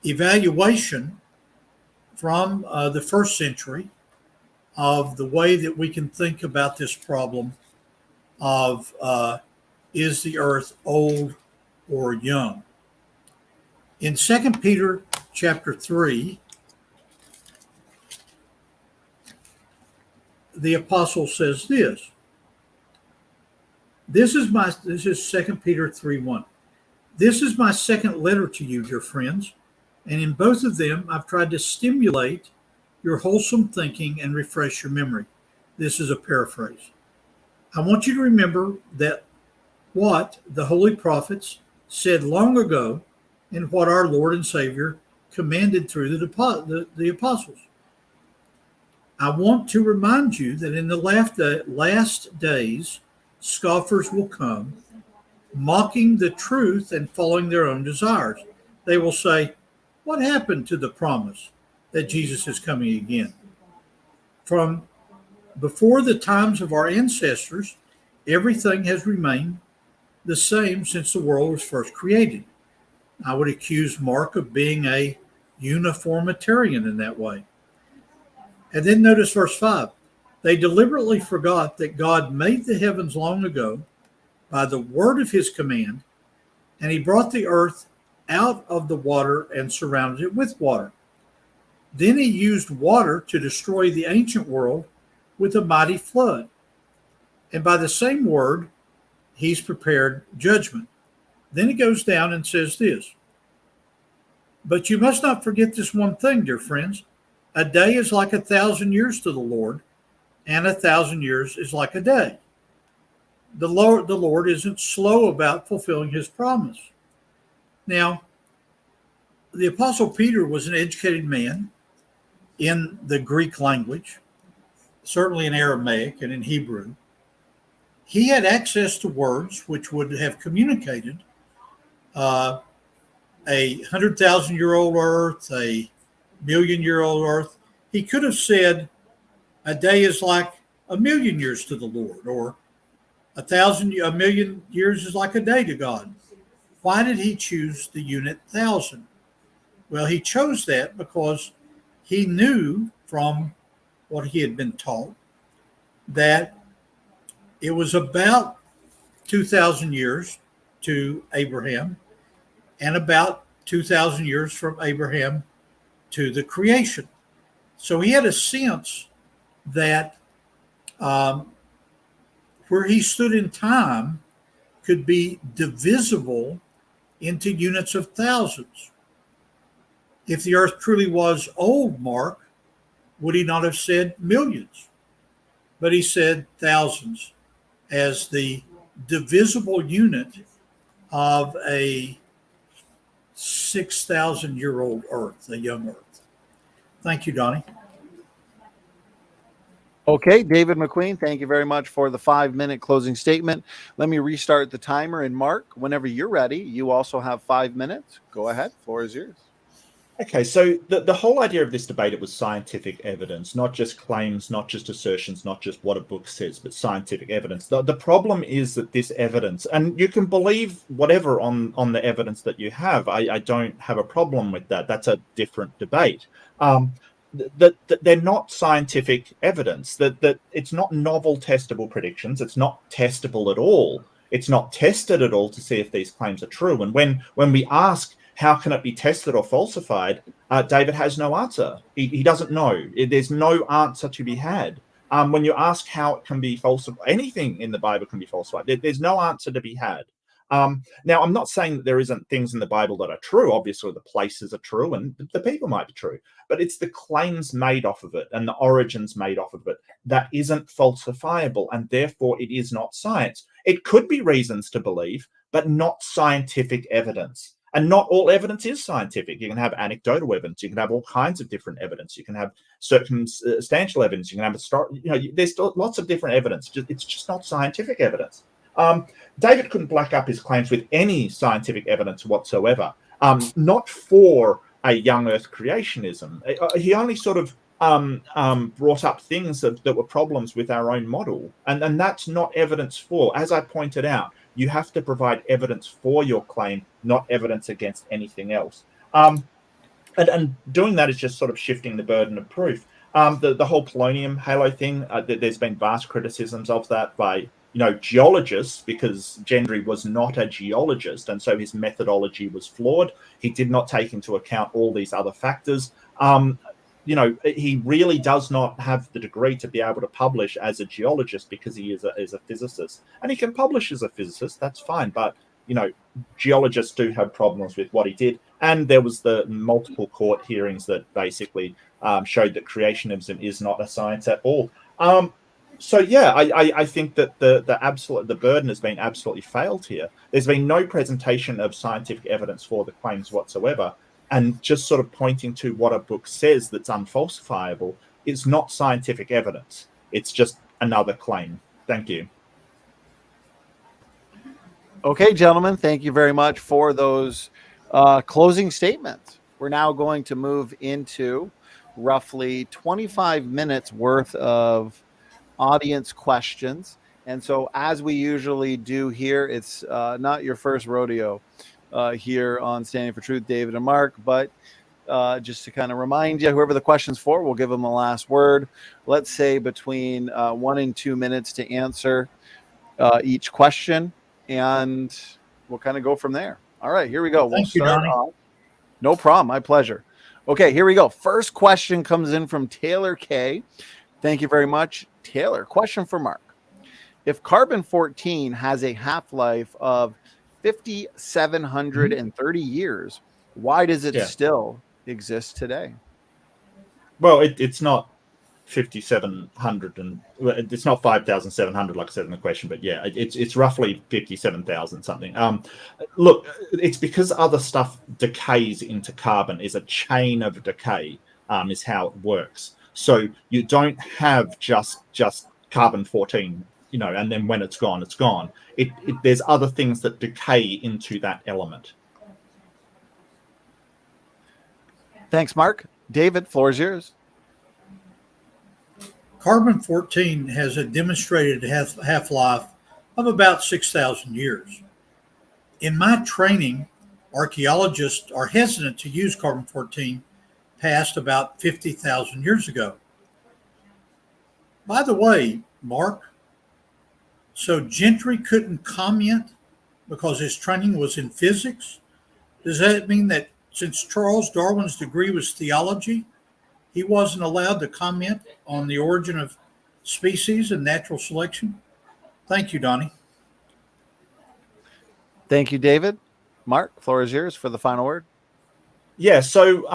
evaluation from the first century of the way that we can think about this problem of is the earth old or young? In 2 Peter chapter 3, the apostle says this. This is 2 Peter 3:1. This is my second letter to you, dear friends, and in both of them I've tried to stimulate your wholesome thinking and refresh your memory. This is a paraphrase. I want you to remember that what the holy prophets said long ago and what our Lord and Savior commanded through the apostles. I want to remind you that in the last days, scoffers will come, mocking the truth and following their own desires. They will say, what happened to the promise that Jesus is coming again? From before the times of our ancestors, everything has remained the same since the world was first created. I would accuse Mark of being a uniformitarian in that way. And then notice verse 5. They deliberately forgot that God made the heavens long ago by the word of his command, and he brought the earth out of the water and surrounded it with water. Then he used water to destroy the ancient world with a mighty flood. And by the same word, he's prepared judgment. Then he goes down and says this. But you must not forget this one thing, dear friends. A day is like 1,000 years to the Lord, and 1,000 years is like a day. The Lord isn't slow about fulfilling his promise. Now, the Apostle Peter was an educated man in the Greek language, certainly in Aramaic and in Hebrew. He had access to words which would have communicated a 100,000-year-old earth, a million-year-old earth. He could have said a day is like 1,000,000 years to the Lord, or a million years is like a day to God. Why did he choose the unit 1,000? Well, he chose that because he knew from what he had been taught that it was about 2,000 years to Abraham and about 2,000 years from Abraham to the creation. So he had a sense that where he stood in time could be divisible into units of thousands. If the earth truly was old, Mark, would he not have said millions? But he said thousands as the divisible unit of a 6,000-year-old earth, a young earth. Thank you, Donnie. Okay, David McQueen, thank you very much for the 5-minute closing statement. Let me restart the timer. And Mark, whenever you're ready, you also have 5 minutes. Go ahead. Floor is yours. Okay, so the whole idea of this debate, it was scientific evidence, not just claims, not just assertions, not just what a book says, but scientific evidence. The problem is that this evidence, and you can believe whatever on the evidence that you have. I don't have a problem with that. That's a different debate. That they're not scientific evidence, that it's not novel testable predictions. It's not testable at all. It's not tested at all to see if these claims are true. And when we ask, how can it be tested or falsified? David has no answer. He doesn't know. There's no answer to be had. When you ask how it can be falsified, anything in the Bible can be falsified. There's no answer to be had. Now, I'm not saying that there isn't things in the Bible that are true. Obviously, the places are true and the people might be true. But it's the claims made off of it and the origins made off of it that isn't falsifiable. And therefore, it is not science. It could be reasons to believe, but not scientific evidence. And not all evidence is scientific. You can have anecdotal evidence. You can have all kinds of different evidence. You can have circumstantial evidence. You can have there's lots of different evidence. It's just not scientific evidence. David couldn't back up his claims with any scientific evidence whatsoever. Not for a young Earth creationism. He only sort of brought up things that were problems with our own model, and that's not evidence for. As I pointed out, you have to provide evidence for your claim, not evidence against anything else. And doing that is just sort of shifting the burden of proof. The whole polonium halo thing, there's been vast criticisms of that by geologists, because Gendry was not a geologist, and so his methodology was flawed. He did not take into account all these other factors. He really does not have the degree to be able to publish as a geologist because he is a physicist. And he can publish as a physicist, that's fine. But, geologists do have problems with what he did. And there was the multiple court hearings that basically showed that creationism is not a science at all. So yeah, I think that the burden has been absolutely failed here. There's been no presentation of scientific evidence for the claims whatsoever, and just sort of pointing to what a book says that's unfalsifiable is not scientific evidence. It's just another claim. Thank you. Okay, gentlemen, thank you very much for those closing statements. We're now going to move into roughly 25 minutes worth of audience questions. And so, as we usually do here, it's not your first rodeo here on Standing for Truth, David and Mark, but just to kind of remind you, whoever the question's for, we'll give them the last word. Let's say between 1 and 2 minutes to answer each question, and we'll kind of go from there. All right, here we go. We'll Thank you, start Donny. off. No problem. My pleasure. Okay, here we go. First question comes in from Taylor K. Thank you very much, Taylor. Question for Mark. If carbon-14 has a half-life of 5,730 years, why does it still exist today? Well, it's not 5,700 and it's not 5,700 like I said in the question, but yeah, it's roughly 57,000 something. Look, it's because other stuff decays into carbon. Is a chain of decay, is how it works. So you don't have just carbon-14, and then when it's gone, it's gone. There's other things that decay into that element. Thanks, Mark. David, floor is yours. Carbon-14 has a demonstrated half-life of about 6,000 years. In my training, archaeologists are hesitant to use carbon-14 past about 50,000 years ago. By the way, Mark, so Gentry couldn't comment because his training was in physics? Does that mean that since Charles Darwin's degree was theology, he wasn't allowed to comment on the origin of species and natural selection? Thank you, Donny. Thank you, David. Mark, floor is yours for the final word. Yeah, so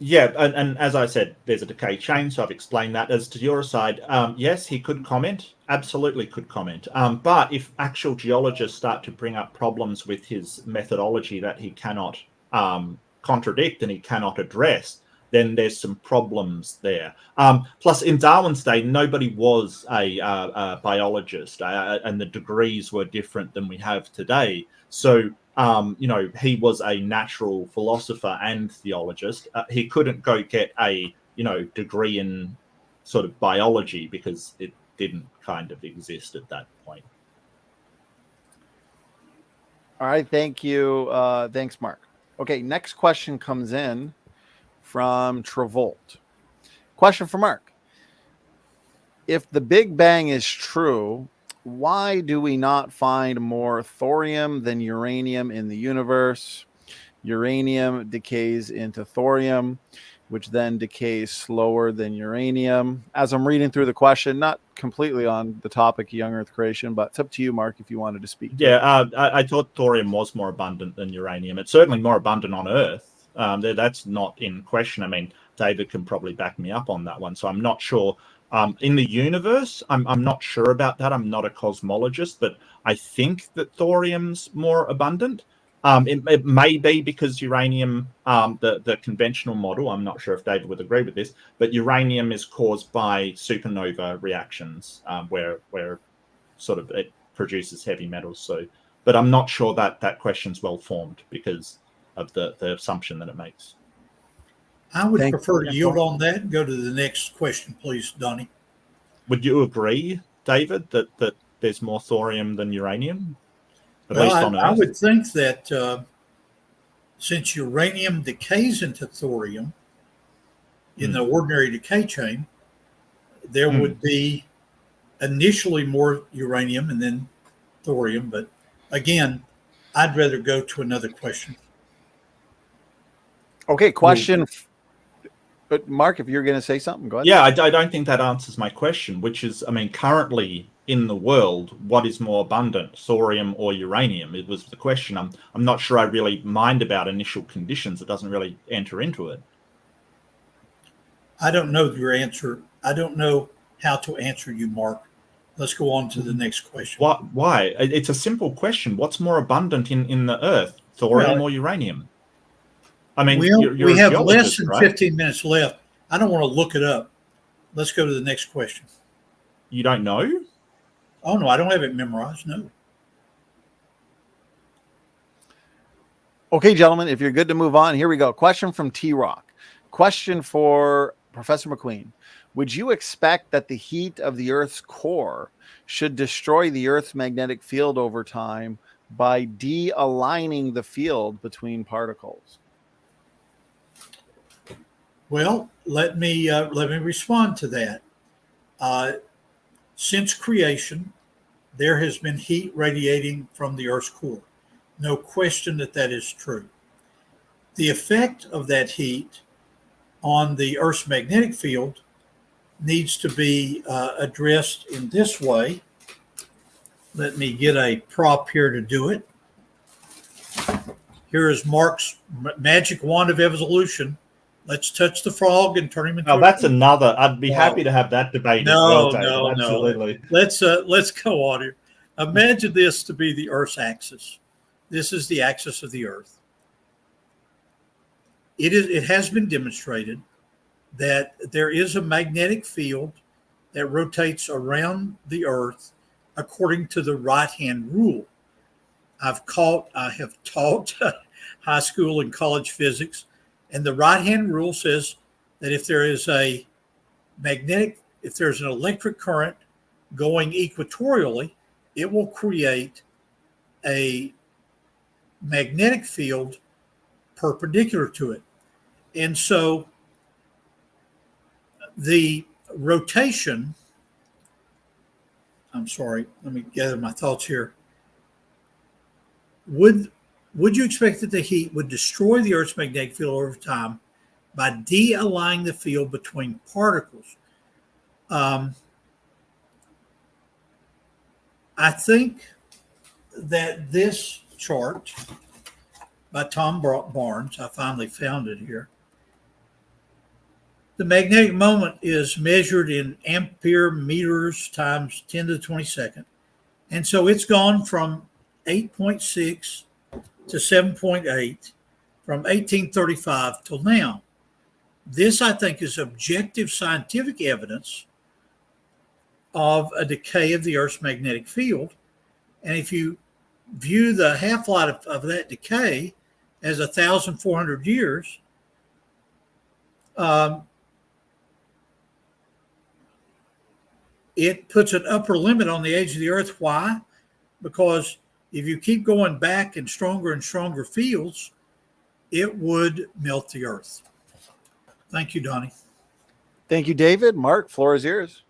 and as I said, there's a decay chain, so I've explained that. As to your side, yes, he could comment, absolutely could comment. But if actual geologists start to bring up problems with his methodology that he cannot contradict and he cannot address, then there's some problems there. Plus, in Darwin's day, nobody was a biologist, and the degrees were different than we have today. So, he was a natural philosopher and theologist. He couldn't go get a, degree in sort of biology because it didn't kind of exist at that point. All right. Thank you. Thanks, Mark. Okay. Next question comes in from Travolt. Question for Mark. If the Big Bang is true, why do we not find more thorium than uranium in the universe? Uranium decays into thorium, which then decays slower than uranium. As I'm reading through the question, not completely on the topic of young Earth creation, but it's up to you, Mark, if you wanted to speak. Yeah, I thought thorium was more abundant than uranium. It's certainly more abundant on Earth. That's not in question. I mean, David can probably back me up on that one. So I'm not sure. In the universe, I'm not sure about that. I'm not a cosmologist, but I think that thorium's more abundant. It may be because uranium, the conventional model, I'm not sure if David would agree with this, but uranium is caused by supernova reactions, where sort of it produces heavy metals. So, but I'm not sure that question's well formed because of the assumption that it makes. I would prefer to yield on that and go to the next question, please, Donny. Would you agree, David, that there's more thorium than uranium? Well, I would think that since uranium decays into thorium in the ordinary decay chain, there would be initially more uranium and then thorium. But again, I'd rather go to another question. Okay, question. But Mark, if you're going to say something, go ahead. Yeah, I don't think that answers my question, which is, I mean, currently in the world, what is more abundant, thorium or uranium? It was the question. I'm not sure I really mind about initial conditions. It doesn't really enter into it. I don't know your answer. I don't know how to answer you, Mark. Let's go on to the next question. Why? It's a simple question. What's more abundant in the Earth, thorium or uranium? I mean, you're we a have less geologist, than right? 15 minutes left. I don't want to look it up. Let's go to the next question. You don't know? Oh, no, I don't have it memorized. No. Okay, gentlemen, if you're good to move on, here we go. Question from T-Rock. Question for Professor McQueen. Would you expect that the heat of the Earth's core should destroy the Earth's magnetic field over time by de-aligning the field between particles? Well, let me respond to that. Since creation, there has been heat radiating from the Earth's core. No question that that is true. The effect of that heat on the Earth's magnetic field needs to be addressed in this way. Let me get a prop here to do it. Here is Mark's magic wand of evolution. Let's touch the frog and turn him into. Oh, that's another. I'd be happy to have that debate as well, David. No. Absolutely. Let's go on here. Imagine this to be the Earth's axis. This is the axis of the Earth. It has been demonstrated that there is a magnetic field that rotates around the Earth according to the right-hand rule. I have taught high school and college physics, and the right-hand rule says that if there's an electric current going equatorially, it will create a magnetic field perpendicular to it. And so the rotation, I'm sorry, let me gather my thoughts here. Would you expect that the heat would destroy the Earth's magnetic field over time by de-aligning the field between particles? I think that this chart by Tom Barnes, I finally found it here. The magnetic moment is measured in ampere meters times 10 to the 22nd. And so it's gone from 8.6 to 7.8 from 1835 till now. This, I think, is objective scientific evidence of a decay of the Earth's magnetic field. And if you view the half-life of that decay as 1,400 years, it puts an upper limit on the age of the Earth. Why? Because if you keep going back in stronger and stronger fields, it would melt the Earth. Thank you, Donnie. Thank you, David. Mark, floor is yours.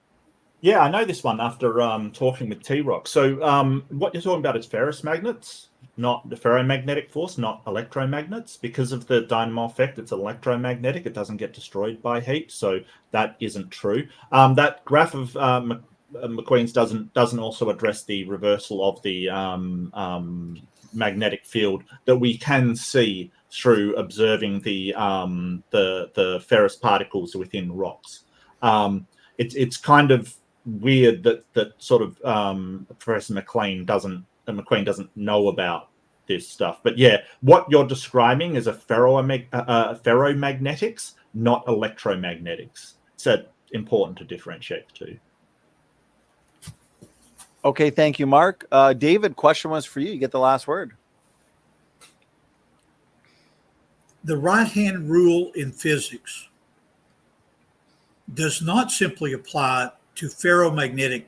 Yeah, I know this one after talking with T-Rock. So what you're talking about is ferrous magnets, not the ferromagnetic force, not electromagnets. Because of the dynamo effect, it's electromagnetic. It doesn't get destroyed by heat, so that isn't true. That graph of McQueen's doesn't also address the reversal of the magnetic field that we can see through observing the ferrous particles within rocks. It's kind of weird that sort of Professor McQueen doesn't know about this stuff. But yeah, what you're describing is a ferromagnetics, not electromagnetics. So important to differentiate the two. Okay, thank you, Mark. David, question was for you. You get the last word. The right-hand rule in physics does not simply apply to ferromagnetic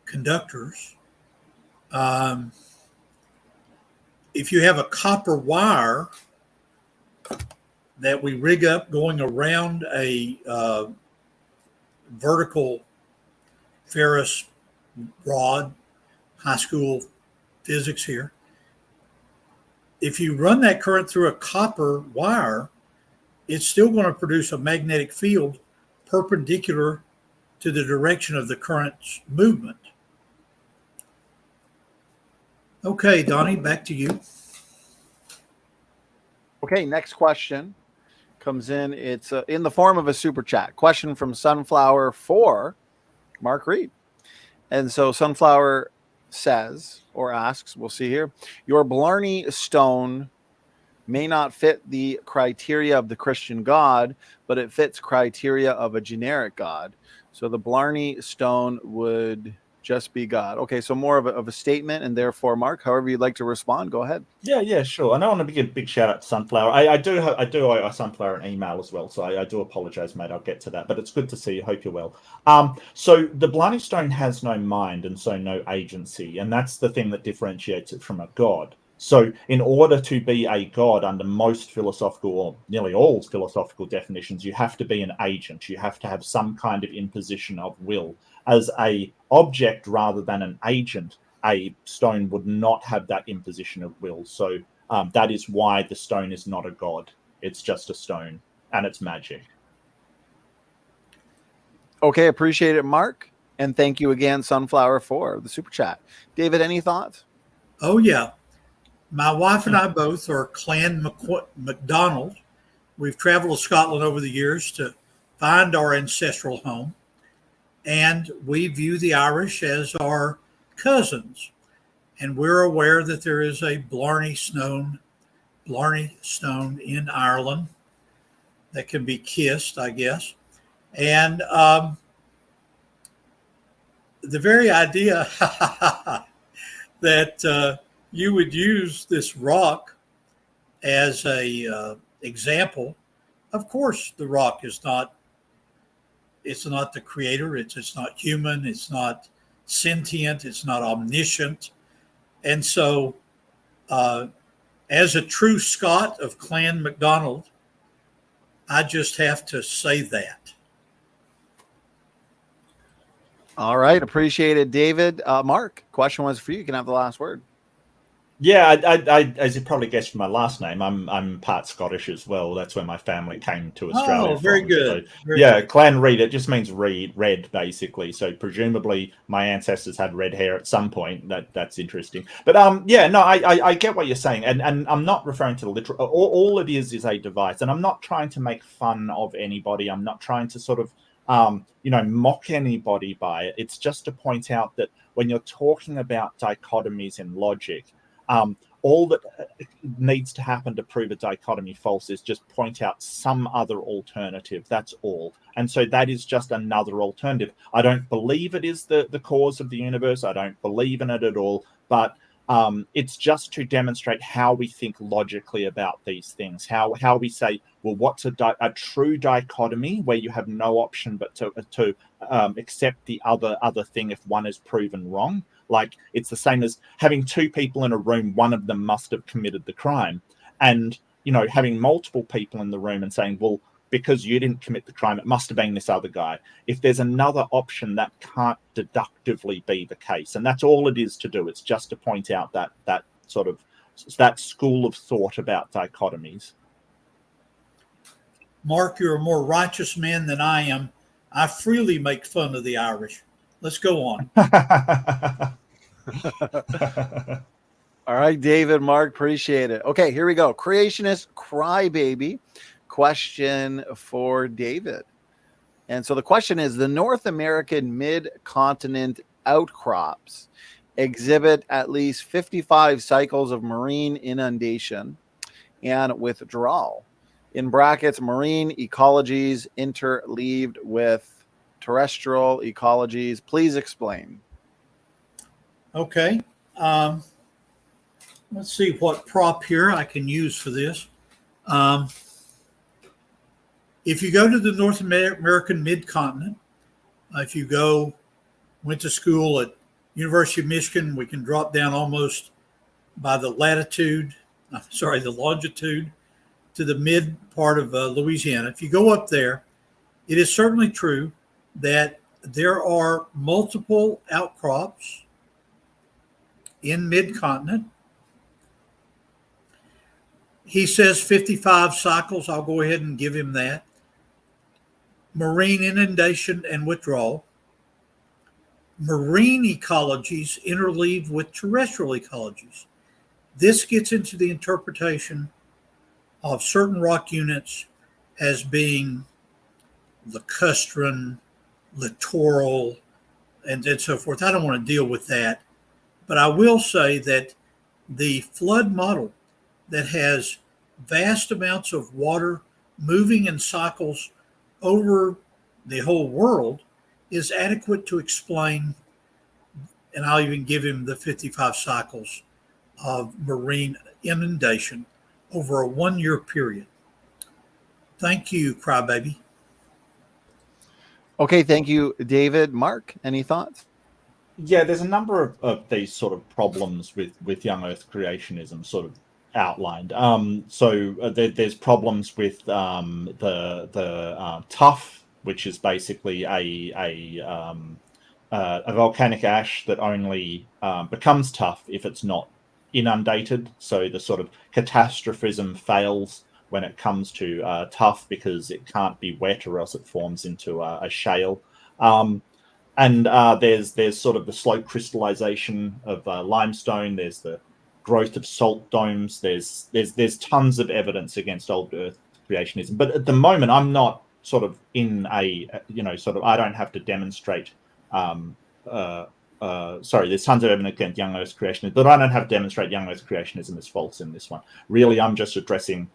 conductors. If you have a copper wire that we rig up going around a vertical ferrous rod, high school physics here, if you run that current through a copper wire, it's still going to produce a magnetic field perpendicular to the direction of the current's movement. Okay, Donnie, back to you. Okay, next question comes in. It's in the form of a super chat. Question from Sunflower for Mark Reid. And so Sunflower says, or asks, we'll see here, your Blarney stone may not fit the criteria of the Christian God, but it fits criteria of a generic God. So the Blarney stone would just be God. Okay, so more of a statement, and therefore, Mark, however you'd like to respond, go ahead. Yeah, sure. And I want to give a big shout out to Sunflower. I do owe Sunflower an email as well, so I do apologize, mate. I'll get to that, but it's good to see you. Hope you're well. So the Blarney Stone has no mind and so no agency, and that's the thing that differentiates it from a god. So in order to be a god under most philosophical, or nearly all philosophical definitions, you have to be an agent. You have to have some kind of imposition of will. As a object rather than an agent, a stone would not have that imposition of will. So that is why the stone is not a god. It's just a stone, and it's magic. Okay, appreciate it, Mark. And thank you again, Sunflower, for the super chat. David, any thoughts? Oh, yeah. My wife and I both are Clan MacDonald. We've traveled to Scotland over the years to find our ancestral home, and we view the Irish as our cousins. And we're aware that there is a Blarney stone in Ireland that can be kissed, I guess. And the very idea that you would use this rock as a example, of course, the rock is not. It's not the creator. It's not human. It's not sentient. It's not omniscient. And so, as a true Scot of Clan MacDonald, I just have to say that. All right, appreciate it, David. Mark, question was for you. You can have the last word. Yeah, I as you probably guessed from my last name, I'm part Scottish as well. That's where my family came to Australia. Oh, very from. good. So, very yeah, good. Clan Reid. It just means red, basically. So presumably my ancestors had red hair at some point. That's interesting. But yeah, no, I get what you're saying, and I'm not referring to the literal. All it is a device, and I'm not trying to make fun of anybody. I'm not trying to sort of mock anybody by it. It's just to point out that when you're talking about dichotomies in logic, all that needs to happen to prove a dichotomy false is just point out some other alternative. That's all. And so that is just another alternative. I don't believe it is the cause of the universe. I don't believe in it at all. But it's just to demonstrate how we think logically about these things, how we say, well, what's a true dichotomy where you have no option but to accept the other thing if one is proven wrong. Like, it's the same as having two people in a room, one of them must have committed the crime. And, having multiple people in the room and saying, well, because you didn't commit the crime, it must have been this other guy. If there's another option, that can't deductively be the case. And that's all it is to do. It's just to point out that sort of, that school of thought about dichotomies. Mark, you're a more righteous man than I am. I freely make fun of the Irish. Let's go on. All right, David, Mark, appreciate it. Okay, here we go. Creationist crybaby question for David. And so the question is, the North American mid-continent outcrops exhibit at least 55 cycles of marine inundation and withdrawal. In brackets, marine ecologies interleaved with terrestrial ecologies. Please explain. Okay. Let's see what prop here I can use for this. If you go to the North American mid-continent, if you went to school at University of Michigan, we can drop down almost by the longitude to the mid part of Louisiana. If you go up there, it is certainly true that there are multiple outcrops in mid-continent. He says 55 cycles. I'll go ahead and give him that. Marine inundation and withdrawal. Marine ecologies interleave with terrestrial ecologies. This gets into the interpretation of certain rock units as being lacustrine, littoral, and so forth. I don't want to deal with that. But I will say that the flood model that has vast amounts of water moving in cycles over the whole world is adequate to explain, and I'll even give him the 55 cycles of marine inundation over a 1 year period. Thank you, Crybaby. Okay, thank you, David. Mark, any thoughts? Yeah, there's a number of these sort of problems with young Earth creationism sort of outlined. There's problems with the tuff, which is basically a volcanic ash that only becomes tough if it's not inundated. So the sort of catastrophism fails when it comes to tuff because it can't be wet or else it forms into a shale. And there's sort of the slow crystallization of limestone. There's the growth of salt domes. There's tons of evidence against old Earth creationism. But at the moment, I'm not sort of in a I don't have to demonstrate. There's tons of evidence against young Earth creationism, but I don't have to demonstrate young Earth creationism is false in this one. Really, I'm just addressing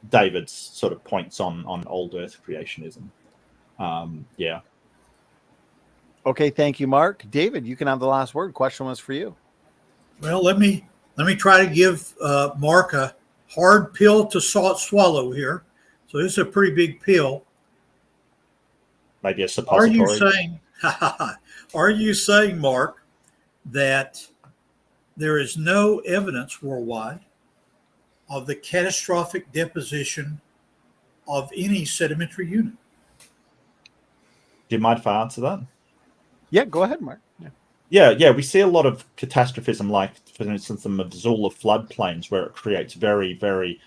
David's sort of points on old Earth creationism. Yeah. Okay, thank you, Mark. David, you can have the last word. Question was for you. Well, let me try to give Mark a hard pill to swallow here. So this is a pretty big pill. Maybe a suppository. Are you saying, Mark, that there is no evidence worldwide of the catastrophic deposition of any sedimentary unit? Do you mind if I answer that? Yeah, go ahead, Mark. Yeah. We see a lot of catastrophism, like, for instance, the Missoula floodplains, where it creates very, very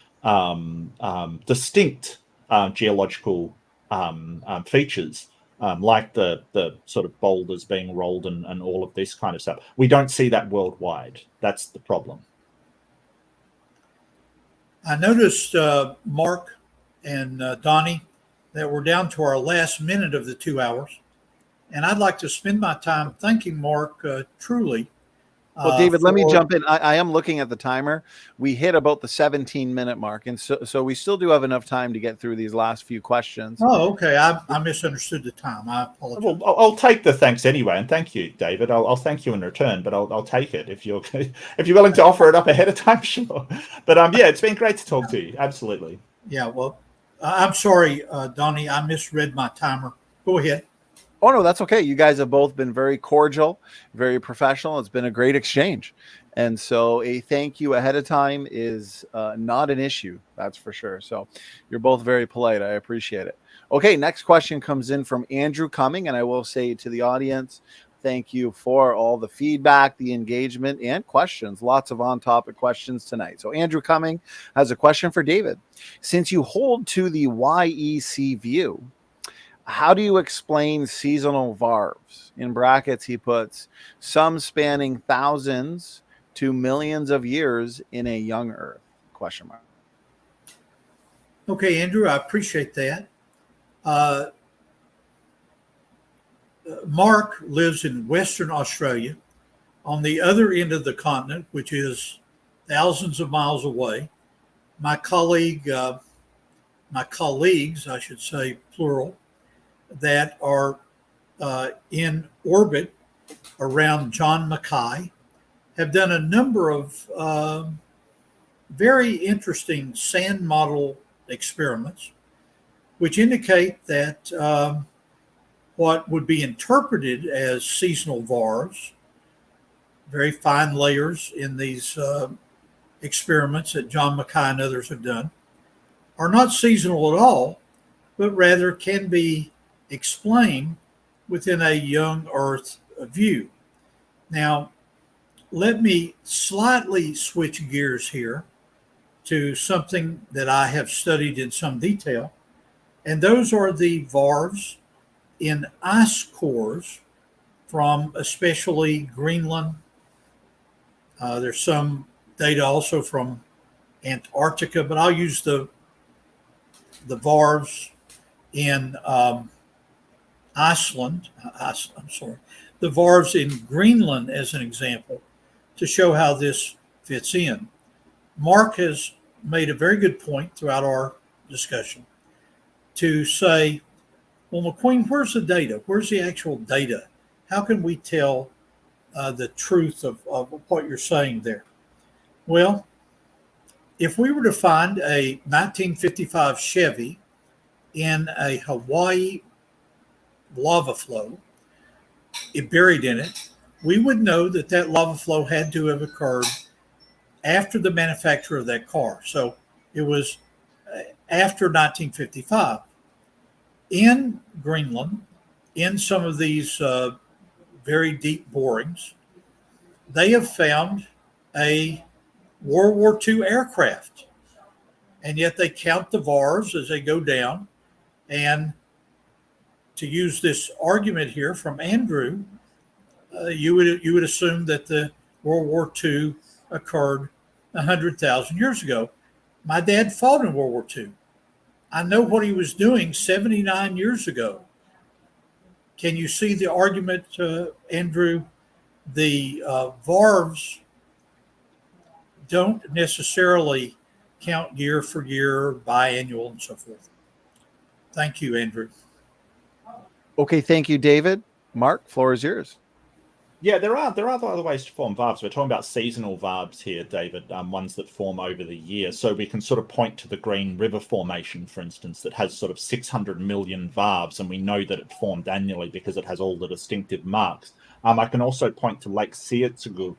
distinct geological features, like the sort of boulders being rolled and all of this kind of stuff. We don't see that worldwide. That's the problem. I noticed, Mark and Donny, that we're down to our last minute of the 2 hours. And I'd like to spend my time thanking Mark truly. Well, David, let me jump in. I am looking at the timer. We hit about the 17-minute mark, and so we still do have enough time to get through these last few questions. Oh, okay. I misunderstood the time. I apologize. Well, I'll take the thanks anyway, and thank you, David. I'll thank you in return, but I'll take it if you're willing to offer it up ahead of time, sure. But yeah, it's been great to talk to you. Absolutely. Yeah. Well, I'm sorry, Donny. I misread my timer. Go ahead. Oh, no, that's okay. You guys have both been very cordial, very professional. It's been a great exchange. And so a thank you ahead of time is not an issue. That's for sure. So you're both very polite. I appreciate it. Okay, next question comes in from Andrew Cumming. And I will say to the audience, thank you for all the feedback, the engagement, and questions. Lots of on-topic questions tonight. So Andrew Cumming has a question for David. Since you hold to the YEC view, how do you explain seasonal varves? In brackets, he puts some spanning thousands to millions of years in a young Earth? Question mark. Okay, Andrew, I appreciate that. Mark lives in Western Australia, on the other end of the continent, which is thousands of miles away. My colleagues, I should say, plural, that are in orbit around John Mackay have done a number of very interesting sand model experiments, which indicate that what would be interpreted as seasonal varves, very fine layers in these experiments that John Mackay and others have done, are not seasonal at all, but rather can be explained within a young Earth view. Now, let me slightly switch gears here to something that I have studied in some detail, and those are the varves in ice cores from especially Greenland. There's some data also from Antarctica, but I'll use the the varves in Iceland, I'm sorry, the varves in Greenland as an example to show how this fits in. Mark has made a very good point throughout our discussion to say, well, McQueen, where's the data? Where's the actual data? How can we tell the truth of what you're saying there? Well, if we were to find a 1955 Chevy in a Hawaii lava flow, buried in it, we would know that that lava flow had to have occurred after the manufacture of that car. So it was after 1955. In Greenland, in some of these very deep borings, they have found a World War II aircraft. And yet they count the VARs as they go down. And to use this argument here from Andrew, you would assume that the World War II occurred 100,000 years ago. My dad fought in World War II. I know what he was doing 79 years ago. Can you see the argument, Andrew? The VARVs don't necessarily count year for year, biannual, and so forth. Thank you, Andrew. Okay, thank you, David. Mark, floor is yours. Yeah, there are other ways to form varves. We're talking about seasonal varves here, David, ones that form over the year. So we can sort of point to the Green River Formation, for instance, that has sort of 600 million varves, and we know that it formed annually because it has all the distinctive marks. I can also point to Lake Seetsugu,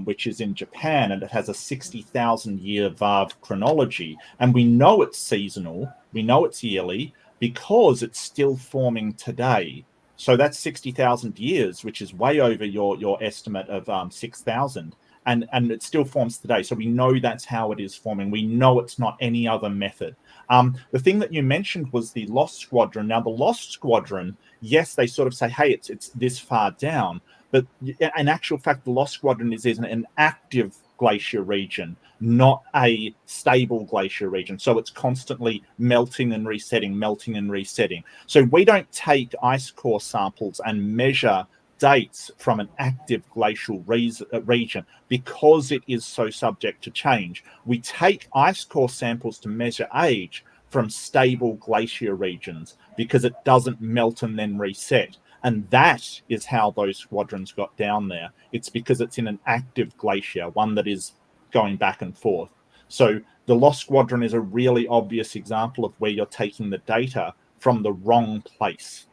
which is in Japan, and it has a 60,000 year varve chronology. And we know it's seasonal, we know it's yearly, because it's still forming today. So that's 60,000 years, which is way over your estimate of 6,000. And it still forms today. So we know that's how it is forming. We know it's not any other method. The thing that you mentioned was the Lost Squadron. Now, the Lost Squadron, yes, they sort of say, hey, it's this far down. But in actual fact, the Lost Squadron is an active glacier region, not a stable glacier region. So it's constantly melting and resetting. So we don't take ice core samples and measure dates from an active glacial region because it is so subject to change. We take ice core samples to measure age from stable glacier regions because it doesn't melt and then reset. And that is how those squadrons got down there. It's because it's in an active glacier, one that is going back and forth. So the Lost Squadron is a really obvious example of where you're taking the data from the wrong place.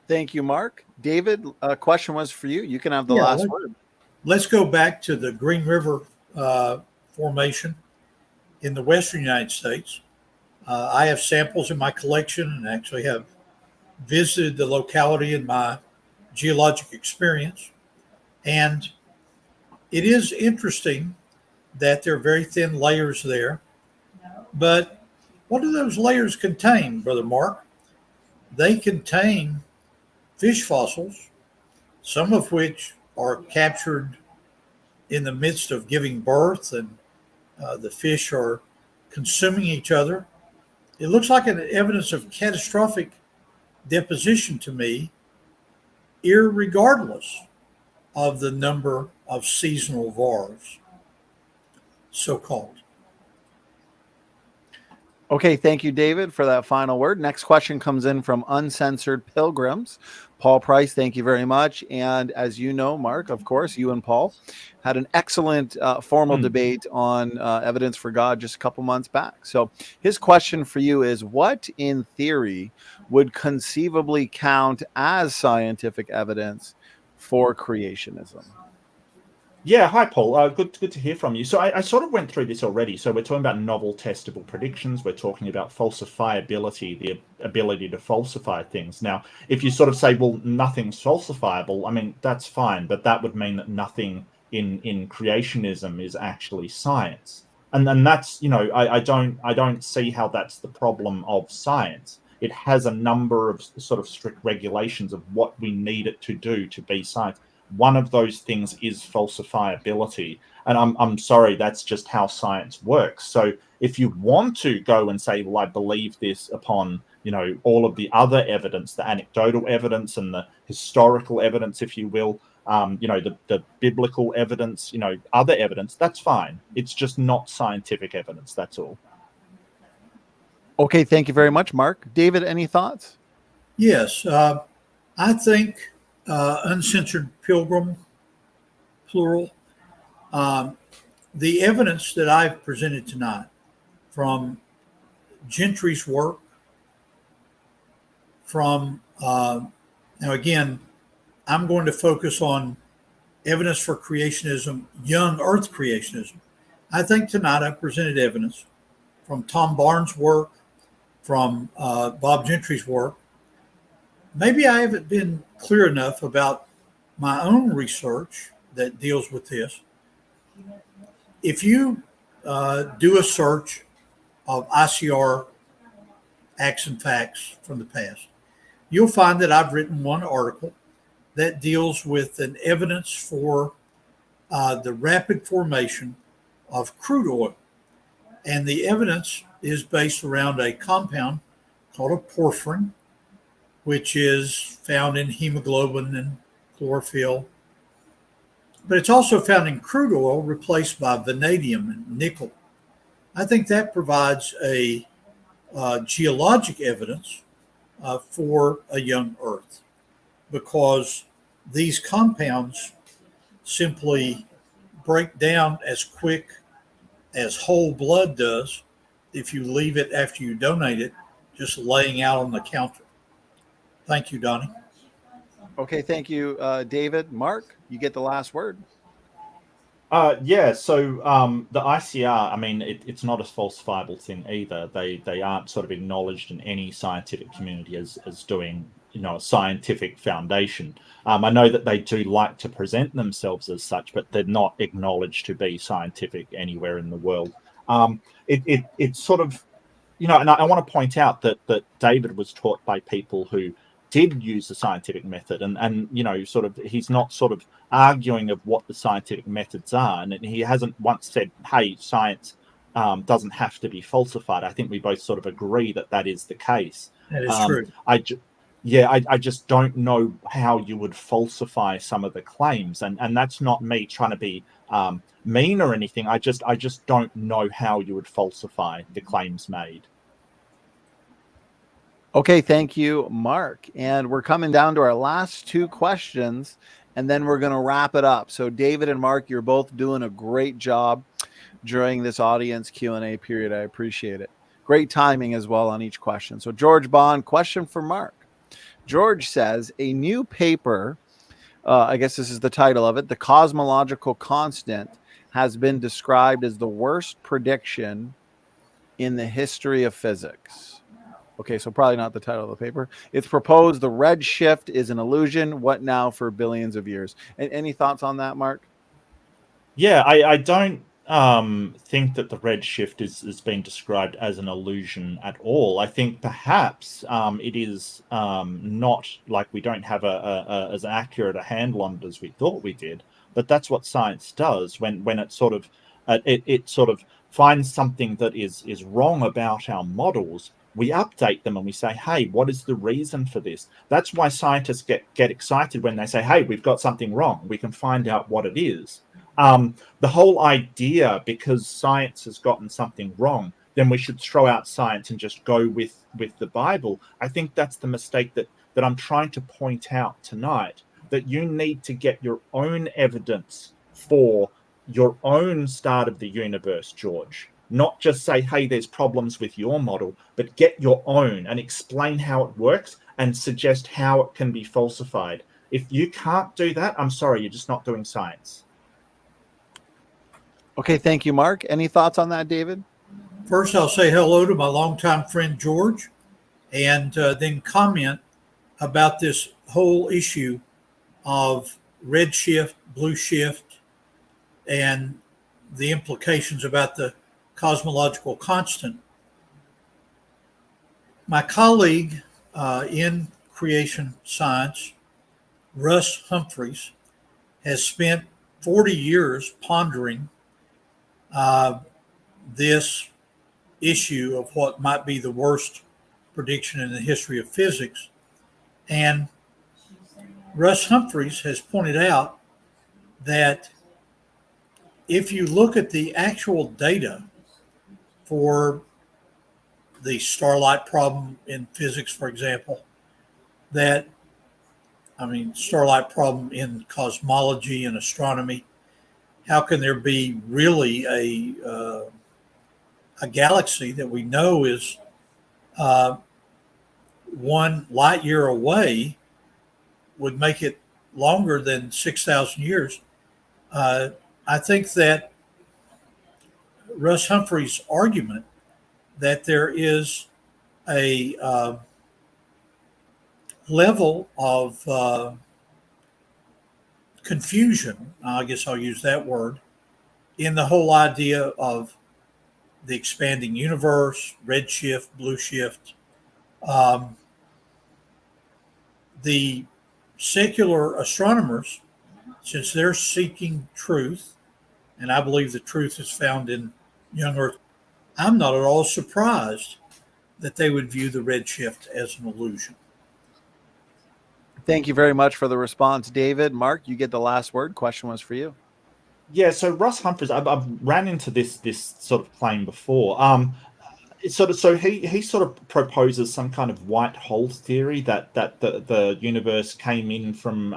Thank you, Mark. David, a question was for you. You can have the last word. Let's go back to the Green River Formation in the western United States. I have samples in my collection and actually have visited the locality in my geologic experience. And it is interesting that there are very thin layers there. But what do those layers contain, Brother Mark? They contain fish fossils, some of which are captured in the midst of giving birth, and the fish are consuming each other. It looks like an evidence of catastrophic deposition to me, irregardless of the number of seasonal varves, so-called. Okay, thank you, David, for that final word. Next question comes in from Uncensored Pilgrims. Paul Price, thank you very much. And as you know, Mark, of course, you and Paul had an excellent formal debate on evidence for God just a couple months back. So his question for you is, what in theory would conceivably count as scientific evidence for creationism? Yeah, hi, Paul. Good to hear from you. So I sort of went through this already. So we're talking about novel testable predictions. We're talking about falsifiability, the ability to falsify things. Now, if you sort of say, well, nothing's falsifiable, I mean, that's fine, but that would mean that nothing in creationism is actually science. And then that's, I don't see how that's the problem of science. It has a number of sort of strict regulations of what we need it to do to be science. one of those things is falsifiability. And I'm sorry, that's just how science works. So if you want to go and say, well, I believe this upon, all of the other evidence, the anecdotal evidence and the historical evidence, if you will, the biblical evidence, other evidence, that's fine. It's just not scientific evidence. That's all. Okay, thank you very much, Mark. David, any thoughts? Yes, I think Uncensored Pilgrim, plural, the evidence that I've presented tonight from Gentry's work, from, now again, I'm going to focus on evidence for creationism, young Earth creationism. I think tonight I presented evidence from Tom Barnes' work, from Bob Gentry's work. Maybe I haven't been clear enough about my own research that deals with this. If you do a search of ICR acts and facts from the past, you'll find that I've written one article that deals with an evidence for the rapid formation of crude oil. And the evidence is based around a compound called a porphyrin, which is found in hemoglobin and chlorophyll. But it's also found in crude oil replaced by vanadium and nickel. I think that provides a geologic evidence for a young Earth, because these compounds simply break down as quick as whole blood does if you leave it after you donate it, just laying out on the counter. Thank you, Donny. Okay, thank you, David. Mark, you get the last word. So the ICR, I mean, it's not a falsifiable thing either. They aren't sort of acknowledged in any scientific community as doing, a scientific foundation. I know that they do like to present themselves as such, but they're not acknowledged to be scientific anywhere in the world. It's sort of, and I want to point out that David was taught by people who did use the scientific method, and sort of, he's not sort of arguing of what the scientific methods are, and he hasn't once said, hey, science doesn't have to be falsified. I think we both sort of agree that is the case. That is true. I just don't know how you would falsify some of the claims, and that's not me trying to be mean or anything. I just don't know how you would falsify the claims made. Okay, thank you, Mark. And we're coming down to our last two questions, and then we're going to wrap it up. So David and Mark, you're both doing a great job during this audience Q&A period. I appreciate it. Great timing as well on each question. So George Bond, question for Mark. George says, a new paper, I guess this is the title of it, The Cosmological Constant, has been described as the worst prediction in the history of physics. Okay, so probably not the title of the paper. It's proposed the red shift is an illusion. What now for billions of years? And any thoughts on that, Mark? Yeah, I don't think that the red shift is being described as an illusion at all. I think perhaps it is not, like, we don't have as accurate a handle on it as we thought we did. But that's what science does when it sort of it sort of finds something that is wrong about our models. We update them and we say, hey, what is the reason for this? That's why scientists get excited when they say, hey, we've got something wrong. We can find out what it is. The whole idea, because science has gotten something wrong, then we should throw out science and just go with the Bible. I think that's the mistake that I'm trying to point out tonight, that you need to get your own evidence for your own start of the universe, George. Not just say, hey, there's problems with your model, but get your own and explain how it works and suggest how it can be falsified. If you can't do that, I'm sorry, you're just not doing science. Okay, thank you, Mark. Any thoughts on that, David? First, I'll say hello to my longtime friend, George, and then comment about this whole issue of red shift, blue shift, and the implications about the cosmological constant. My colleague in creation science, Russ Humphreys, has spent 40 years pondering this issue of what might be the worst prediction in the history of physics. And Russ Humphreys has pointed out that if you look at the actual data for the starlight problem in physics, for example, starlight problem in cosmology and astronomy, how can there be really a galaxy that we know is 1 light year away would make it longer than 6,000 years? I think that Russ Humphreys' argument that there is a level of confusion, I guess I'll use that word, in the whole idea of the expanding universe, redshift, blue shift. The secular astronomers, since they're seeking truth, and I believe the truth is found in young Earth, I'm not at all surprised that they would view the redshift as an illusion. Thank you very much for the response, David. Mark, you get the last word. Question was for you. Yeah, so Russ Humphreys, I've ran into this sort of claim before. He sort of proposes some kind of white hole theory that the universe came in from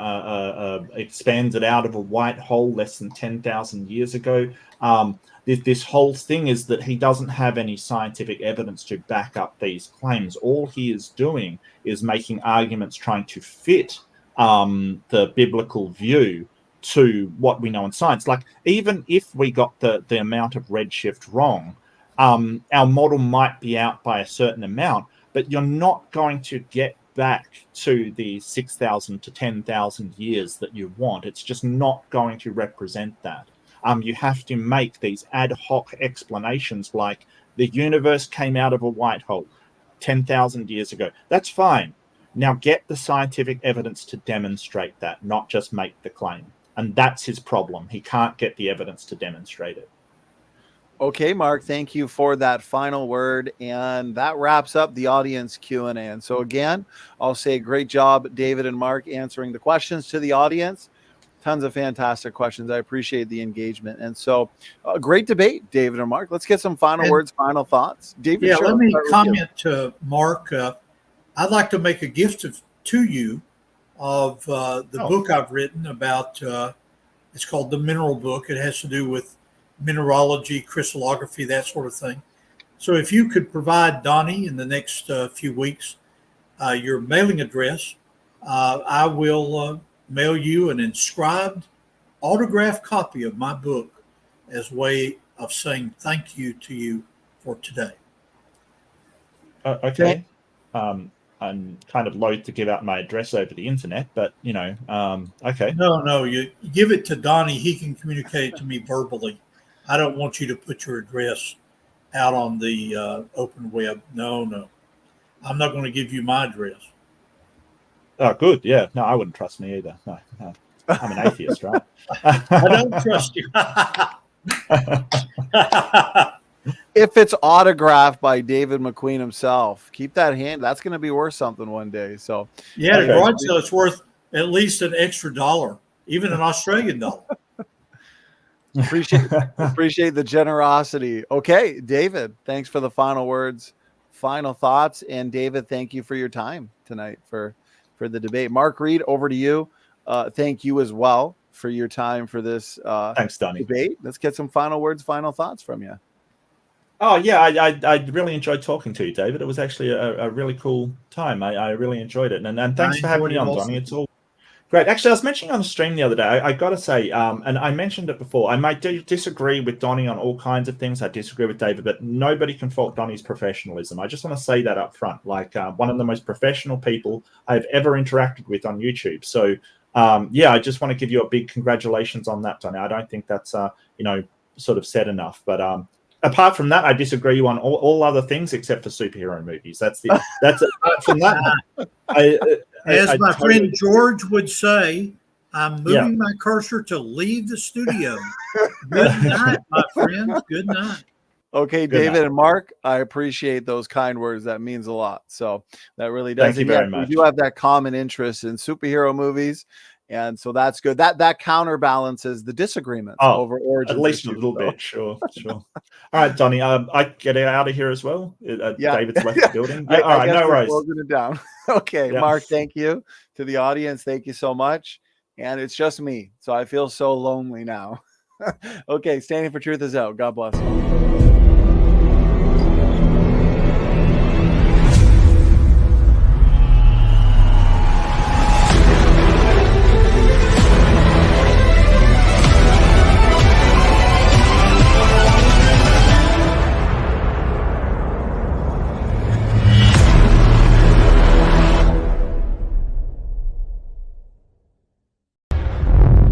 expanded out of a white hole less than 10,000 years ago. This whole thing is that he doesn't have any scientific evidence to back up these claims. All he is doing is making arguments trying to fit the biblical view to what we know in science. Like, even if we got the amount of redshift wrong, our model might be out by a certain amount, but you're not going to get back to the 6,000 to 10,000 years that you want. It's just not going to represent that. You have to make these ad hoc explanations like the universe came out of a white hole 10,000 years ago. That's fine. Now get the scientific evidence to demonstrate that, not just make the claim. And that's his problem. He can't get the evidence to demonstrate it. Okay, Mark, thank you for that final word. And that wraps up the audience Q&A. And so again, I'll say great job, David and Mark, answering the questions to the audience. Tons of fantastic questions. I appreciate the engagement. And so great debate, David and Mark. Let's get some final words, final thoughts. David, yeah, sure, let me comment to Mark. I'd like to make a gift to you of the book I've written about. It's called The Mineral Book. It has to do with mineralogy, crystallography, that sort of thing. So if you could provide Donny in the next few weeks your mailing address, I will mail you an inscribed autographed copy of my book as a way of saying thank you to you for today. Okay. I'm kind of loath to give out my address over the internet, but okay. No, you give it to Donny. He can communicate it to me verbally. I don't want you to put your address out on the open web. No. I'm not going to give you my address. Oh, good. Yeah. No, I wouldn't trust me either. No. I'm an atheist, right? I don't trust you. If it's autographed by David McQueen himself, keep that hand. That's going to be worth something one day. So yeah, okay. Rod said it's worth at least an extra $1, even an Australian dollar. Appreciate the generosity. Okay, David, thanks for the final words, final thoughts. And David, thank you for your time tonight for the debate. Mark Reid, over to you. Thank you as well for your time for this Thanks, Donny. debate. Let's get some final words, final thoughts from you. Oh, yeah, I really enjoyed talking to you, David. It was actually a really cool time. I really enjoyed it. And thanks for having me on, Donny. It's all great. Actually, I was mentioning on the stream the other day, I got to say, and I mentioned it before, I might disagree with Donny on all kinds of things. I disagree with David, but nobody can fault Donny's professionalism. I just want to say that up front, like one of the most professional people I've ever interacted with on YouTube. So, yeah, I just want to give you a big congratulations on that, Donny. I don't think that's, sort of said enough, but apart from that, I disagree on all other things except for superhero movies. That's apart from that. As my friend George would say, I'm moving my cursor to leave the studio. Good night, my friends. Good night. Okay, Good David night. and Mark, I appreciate those kind words. That means a lot. So that really does. Thank you And yes, very much. we do have that common interest in superhero movies. And so that's good. That counterbalances the disagreements over origins. At least a little bit. Sure. All right, Donny, I get out of here as well. Yeah. David's left the building. I All right, guess no we're worries. closing it down. Okay, Yeah. Mark, thank you. To the audience, thank you so much. And it's just me. So I feel so lonely now. Okay, Standing for Truth is out. God bless.